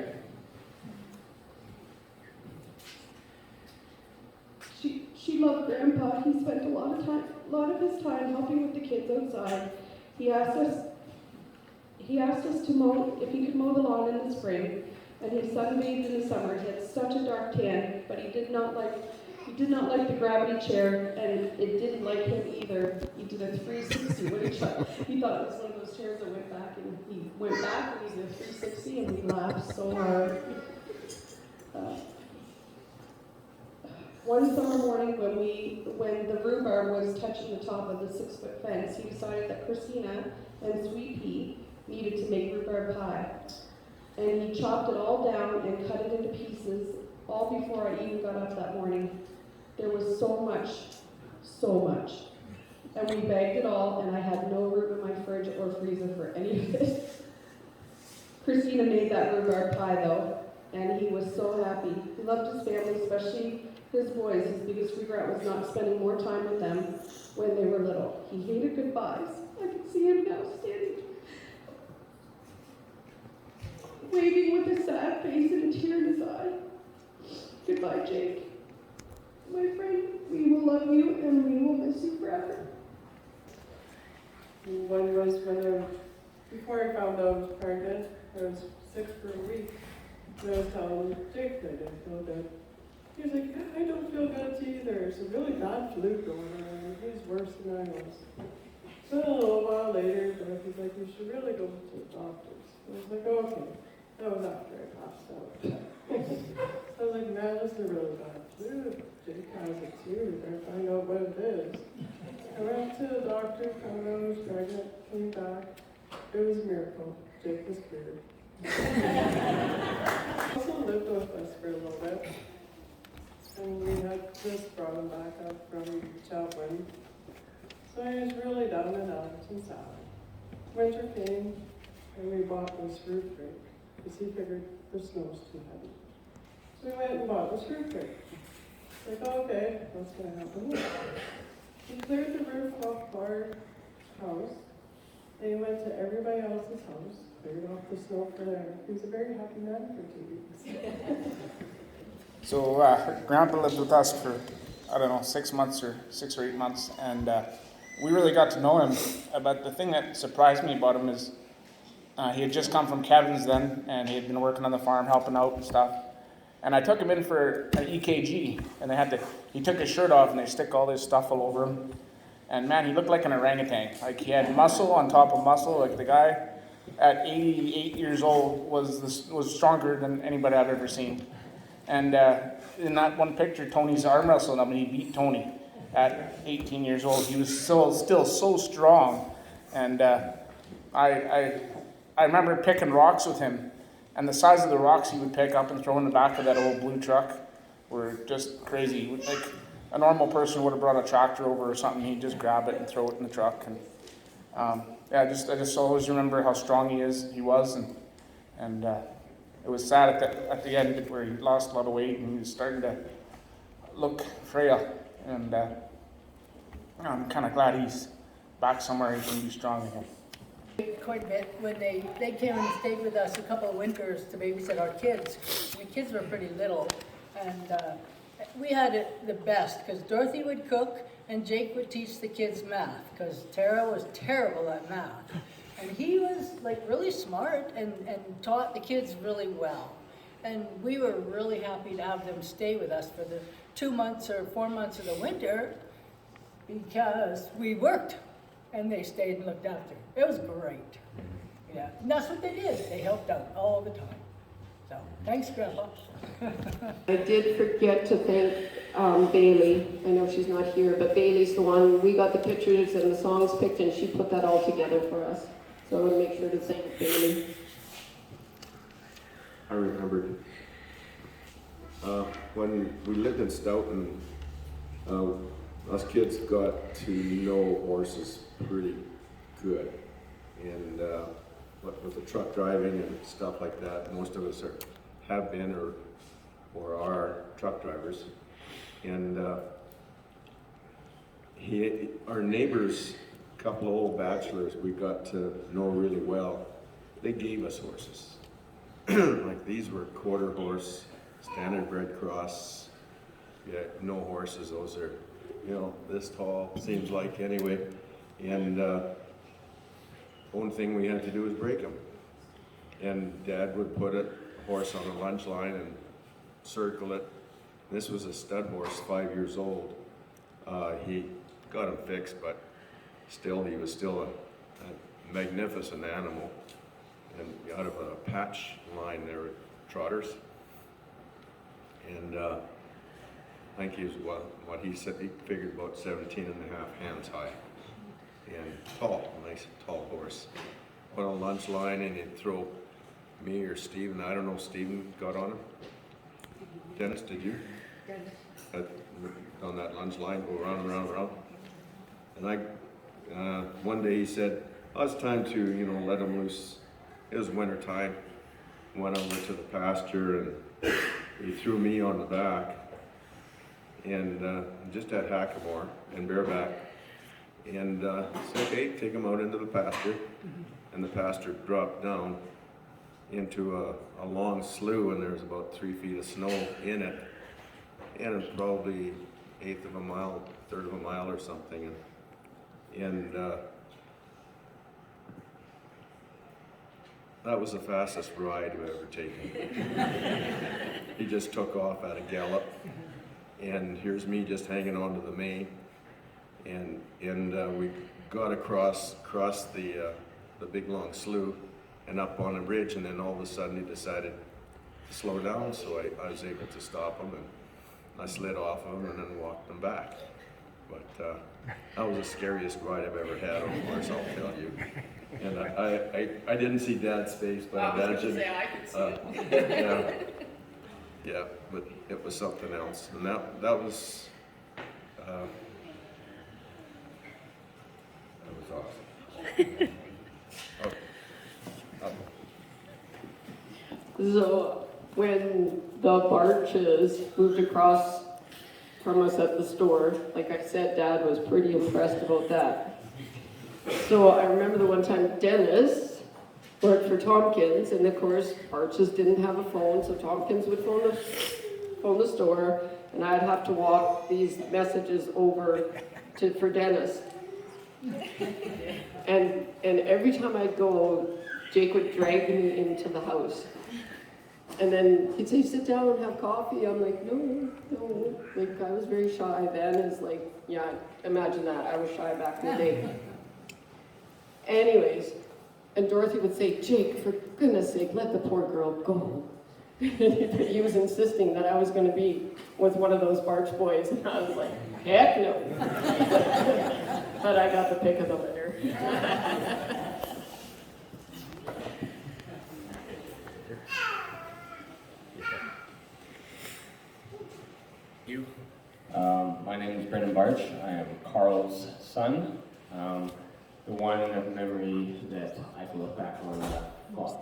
She loved Grandpa. He spent a lot of his time helping with the kids outside. He asked us to mow, if he could mow the lawn in the spring, and he sunbathed in the summer. He had such a dark tan, but he did not like the gravity chair, and it didn't like him either. He did a 360 when he thought it was one of those chairs that went back, and he went back and he did a 360, and we laughed so hard. One summer morning when the rhubarb was touching the top of the 6-foot fence, he decided that Christina and Sweet Pea needed to make rhubarb pie. And he chopped it all down and cut it into pieces, all before I even got up that morning. There was so much. And we bagged it all, and I had no room in my fridge or freezer for any of it. Christina made that rhubarb pie though, and he was so happy. He loved his family, especially his boys. His biggest regret was not spending more time with them when they were little. He hated goodbyes. I can see him now standing, waving with a sad face and a tear in his eye. Goodbye, Jake. My friend, we will love you and we will miss you forever. One was before I found out I was pregnant, I was sick for a week. And I was telling Jake that I didn't feel good. He was like, yeah, I don't feel good either. It's a really bad flu going on. He's worse than I was. So a little while later, Dorothy's like, you should really go to the doctors. I was like, okay. That was after I passed out. I was like, man, this is a really bad flu. Jake has it too. We better find out what it is. I went to the doctor, found out I was pregnant, came back. It was a miracle. Jake was cured. He also lived with us for a little bit. And we had just brought him back up from Cheltenham. So he was really down and out and sad. Winter came, and we bought this roof rake, because he figured the snow's too heavy. So we went and bought this roof rake. Like, oh, okay, what's going to happen here? He cleared the roof off our house. Then he went to everybody else's house, cleared off the snow for them. He was a very happy man for 2 weeks. So Grandpa lived with us for, 6 or 8 months, and we really got to know him. But the thing that surprised me about him is he had just come from Kevin's then, and he had been working on the farm, helping out and stuff. And I took him in for an EKG, and he took his shirt off, and they stick all this stuff all over him. And man, he looked like an orangutan. Like, he had muscle on top of muscle. Like, the guy at 88 years old was stronger than anybody I've ever seen. And in that one picture, Tony's arm wrestled him, and he beat Tony at 18 years old. He was still so strong. And I remember picking rocks with him, and the size of the rocks he would pick up and throw in the back of that old blue truck were just crazy. Like, a normal person would have brought a tractor over or something. He'd just grab it and throw it in the truck. And I just always remember how strong he was, and it was sad at the end where he lost a lot of weight and he was starting to look frail. And I'm kind of glad he's back somewhere he can be strong again. Quite a bit when they came and stayed with us a couple of winters to babysit our kids. The kids were pretty little, and we had it the best because Dorothy would cook and Jake would teach the kids math because Tara was terrible at math. And he was like really smart and taught the kids really well. And we were really happy to have them stay with us for the 2 months or 4 months of the winter because we worked and they stayed and looked after. It was great. Yeah, and that's what they did. They helped out all the time. So, thanks, Grandpa. I did forget to thank Bailey. I know she's not here, but Bailey's the one, we got the pictures and the songs picked, and she put that all together for us. So I would make sure to thank Bailey. I remembered when we lived in Stoughton, us kids got to know horses pretty good. And with the truck driving and stuff like that, most of us have been or are truck drivers. And our neighbors, a couple of old bachelors we got to know really well, they gave us horses. Like, these were quarter horse, standard bred cross. Yeah, no horses, those are, this tall, seems like anyway. And only thing we had to do was break them. And Dad would put a horse on the lunch line and circle it. This was a stud horse, 5 years old. He got him fixed, but still, he was still a magnificent animal. And out of a patch line there at Trotters. And I think he was what he said, he figured about 17 and a half hands high. And tall, nice tall horse. Put on a lunch line and he'd throw me or Steven, I don't know if Steven got on him. Dennis, did you? On that lunch line, go around and around and around. And one day he said, oh, it's time to, let him loose. It was winter time. Went over to the pasture and he threw me on the back and just had hackamore and bareback. And said, okay, take him out into the pasture. And the pasture dropped down into a long slough, and there was about 3 feet of snow in it. And it was probably 1/8 of a mile, 1/3 of a mile or something. And that was the fastest ride I've ever taken. He just took off at a gallop. And here's me just hanging on to the mane. And we got across the big long slough and up on a ridge, and then all of a sudden he decided to slow down, so I was able to stop him, and I slid off him and then walked him back. But that was the scariest ride I've ever had on a horse, I'll tell you. And I didn't see Dad's face, but I imagine. I could see it. Yeah, but it was something else, and that was awesome. So when the Bartches moved across from us at the store, like I said, Dad was pretty impressed about that. So I remember the one time Dennis worked for Tompkins, and of course Bartches didn't have a phone, so Tompkins would phone the store, and I'd have to walk these messages over for Dennis. And every time I'd go, Jake would drag me into the house. And then he'd say, sit down and have coffee. I'm like, no. Like, I was very shy then. It's like, yeah, imagine that. I was shy back in the day. Anyways, and Dorothy would say, Jake, for goodness sake, let the poor girl go. He was insisting that I was going to be with one of those Bartsch boys. And I was like, heck no. But I got the pick of the litter. You? My name is Brendan Bartsch. I am Carl's son. The one memory that I can look back on was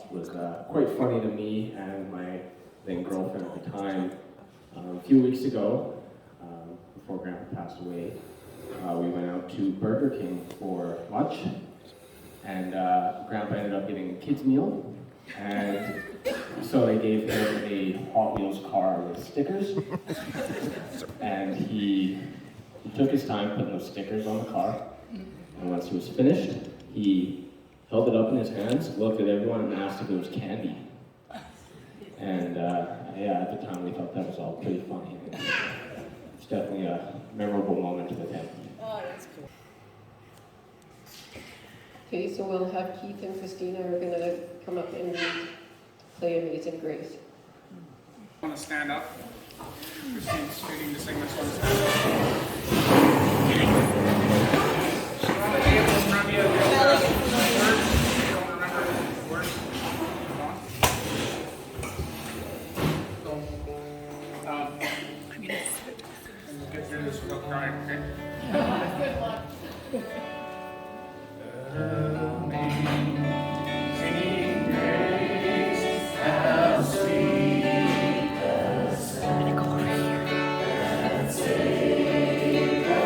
quite funny to me and my then girlfriend at the time. A few weeks ago, before Grandpa passed away, we went out to Burger King for lunch, and Grandpa ended up getting a kid's meal, and so they gave him a Hot Wheels car with stickers, and he took his time putting those stickers on the car, and once he was finished, he held it up in his hands, looked at everyone, and asked if it was candy. And yeah, at the time we thought that was all pretty funny. It's definitely a memorable moment with him. Oh, that's cool. Okay, so we'll have Keith and Christina are going to come up and play Amazing Grace. Want to stand up? Christine's reading the segments. Want to stand up? The table in front of you, if you have words, you don't remember the words. And get through this without crying, okay? Good luck. How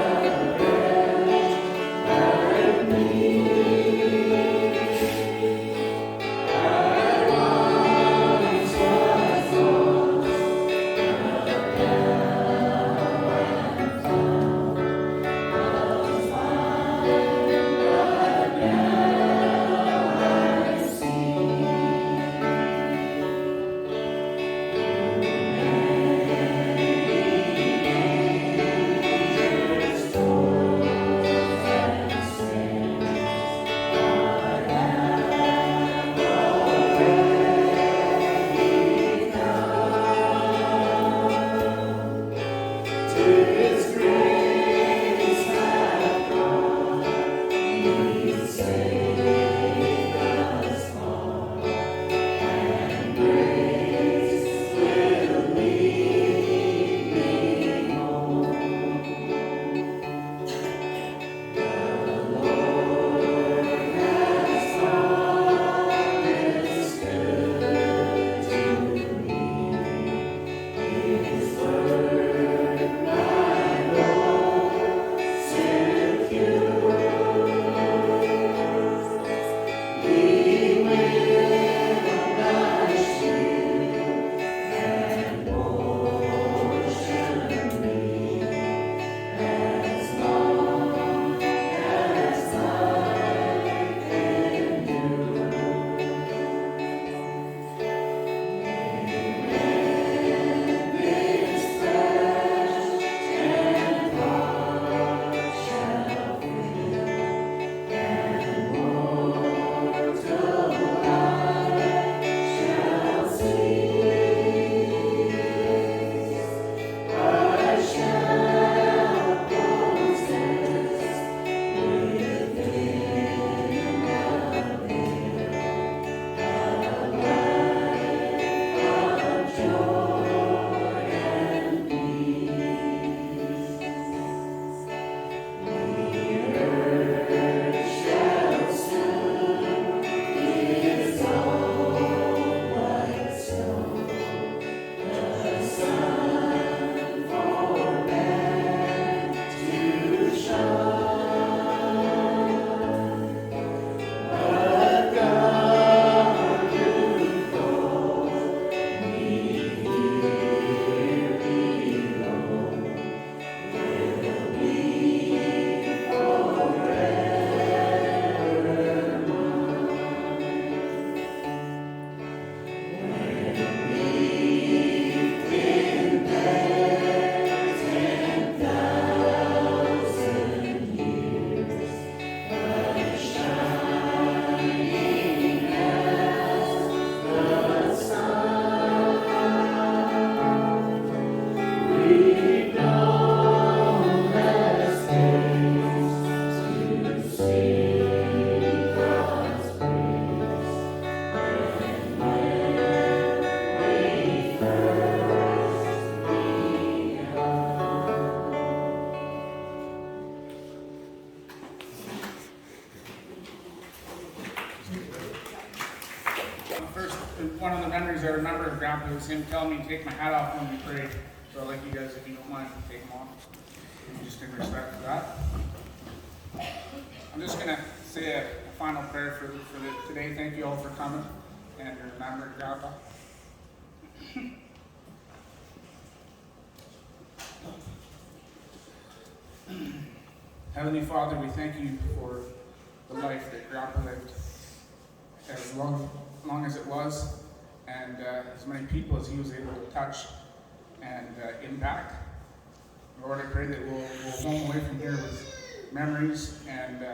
one of the memories I remember of Grandpa is him telling me to take my hat off when we prayed. So I'd like you guys, if you don't mind, to take them off. Just in respect for that. I'm just going to say a final prayer for today. Thank you all for coming and remembering Grandpa. Heavenly Father, we thank you for the life that Grandpa lived, as long as it was, and as many people as he was able to touch and impact. Lord, I pray that we'll go home away from here with memories and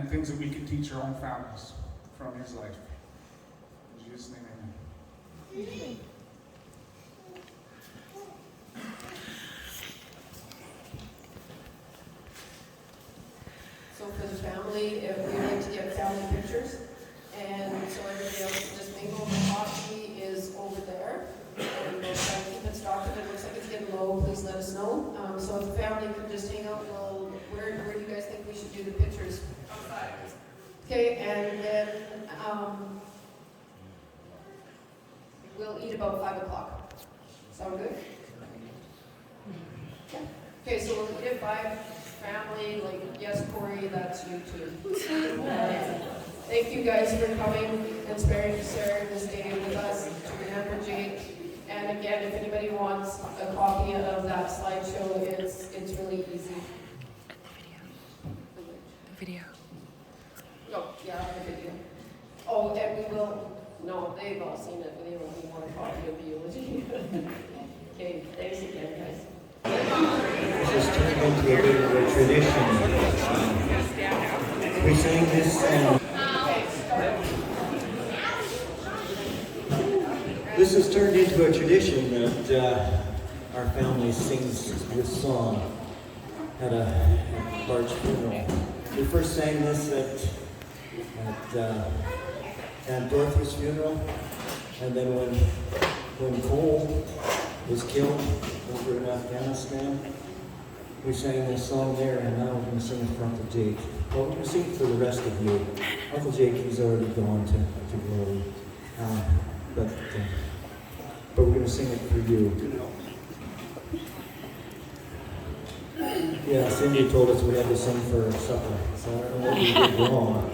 things that we can teach our own families from his life. In Jesus' name, amen. So for the family, if we like to get family pictures, and so everybody else can just mingle, the coffee is over there. And we'll try to keep it stocked. If it looks like it's getting low, please let us know. So if the family could just hang out, where do you guys think we should do the pictures? Outside. Okay, and then we'll eat about 5 o'clock. Sound good? Yeah. Okay, so we'll eat at 5. Family, like, yes, Corey, that's you too. Thank you guys for coming and sharing this day with us to remember Jake. And again, if anybody wants a copy of that slideshow, it's really easy. The video. Oh, yeah, the video. Oh, and we will, no, they've all seen it, but they will need one copy of the eulogy. Okay, thanks again, guys. This has turned into a bit of a tradition. We sang this song. This has turned into a tradition that our family sings this song at a Bartsch funeral. We first sang this at Aunt Dorothy's funeral, and then when Cole was killed over in Afghanistan, we sang this song there, and now we're going to sing it for Uncle Jake. Well, we're going to sing it for the rest of you. Uncle Jake, he's already gone to glory. But we're going to sing it for you. Yeah, Cindy told us we had to sing for supper, so I don't know what we did wrong.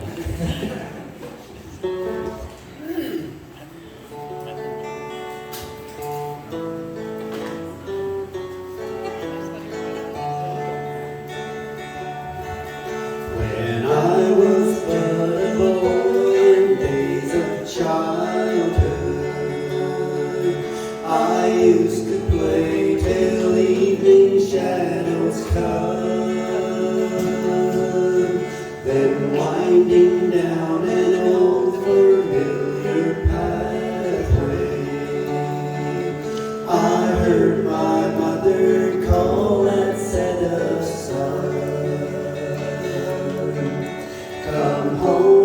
When I was but a boy in days of childhood, I used to play till evening shadows come. Then winding down an old familiar pathway, I heard my mother call and said of son, come home,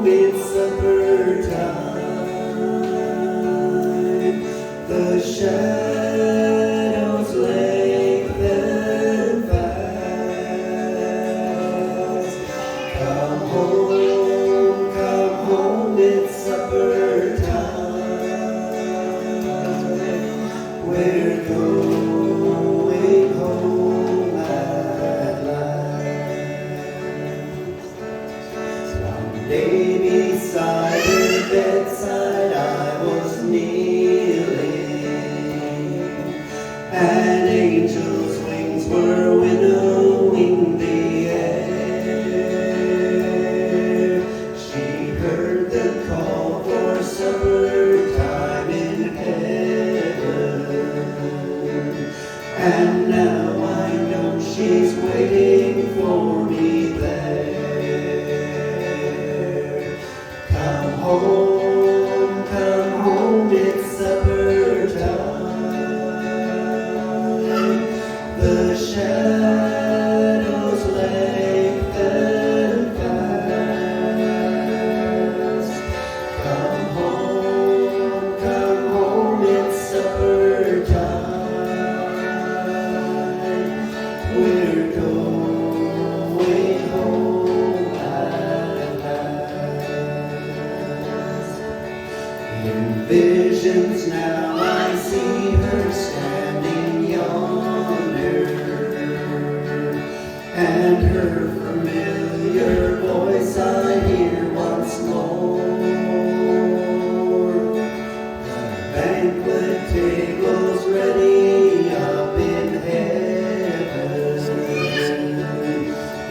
it's supper time. The shadows lengthen fast. Come home, it's supper time. We're going home at last. One day beside her bedside I was kneeling, and angels' wings were winnowing the air. She heard the call for supper time in heaven, and now I know she's waiting for me there. Come and her familiar voice I hear once more. The banquet table's ready up in heaven.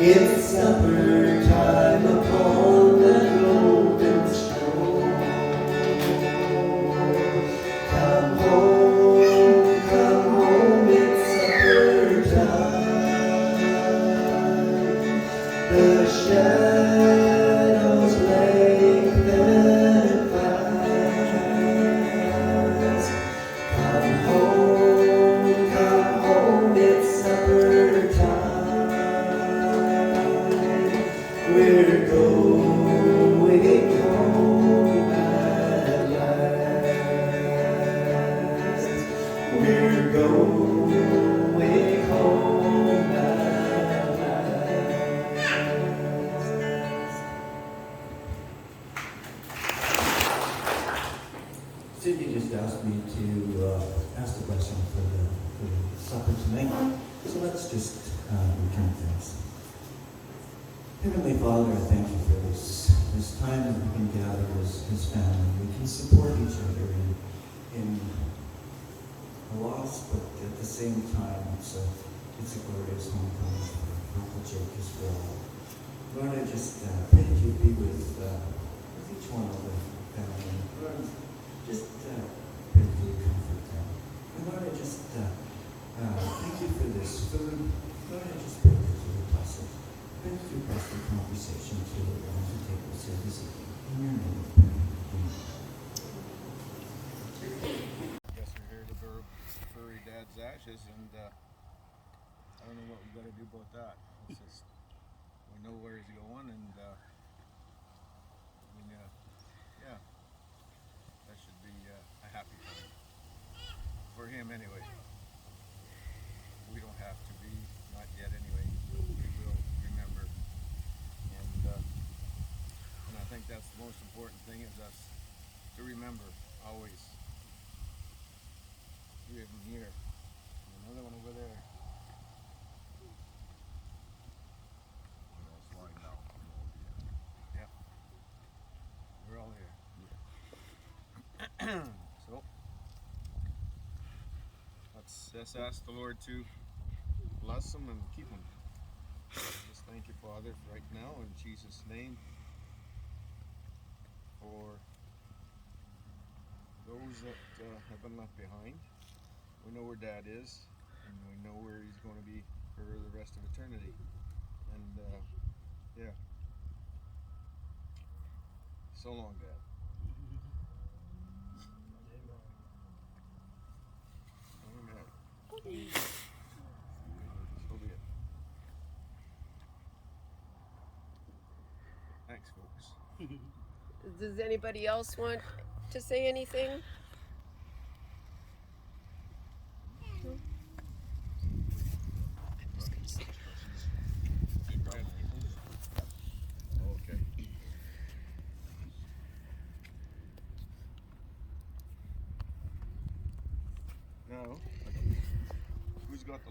It's supper time upon the golden shore. Come home, it's supper time. The shadows lengthen fast. Come home, it's supper time. We're going home at last. We're going home at last. Cindy just asked me to ask the question for the supper tonight, so let's just return thanks. Heavenly Father, I thank you for this time that we can gather as family. We can support each other in a loss, but at the same time, it's a glorious homecoming for Uncle Jake as well. Lord, I just pray that you be with each one of the family. Lord, just pray that you comfort them. And Lord, I just thank you for this food. Lord, I just pray that you would bless it. Pray that you bless the conversation too, and to take the service in your name. Amen. Guess we're here to bury Dad's ashes, and I don't know what we got to do about that. It's just, we know where he's going, and yeah, that should be a happy time for him anyway. We don't have to be, not yet anyway. We will remember, and I think that's the most important thing is us to remember always. Three of them here, and another one over there. Yep, we're all here. So let's ask the Lord to bless them and keep them. Just thank you, Father, right now in Jesus' name for those that have been left behind. We know where Dad is, and we know where he's going to be for the rest of eternity. And yeah, so long, Dad. Amen. So be it. Thanks, folks. Does anybody else want to say anything? Okay. Now, who's got the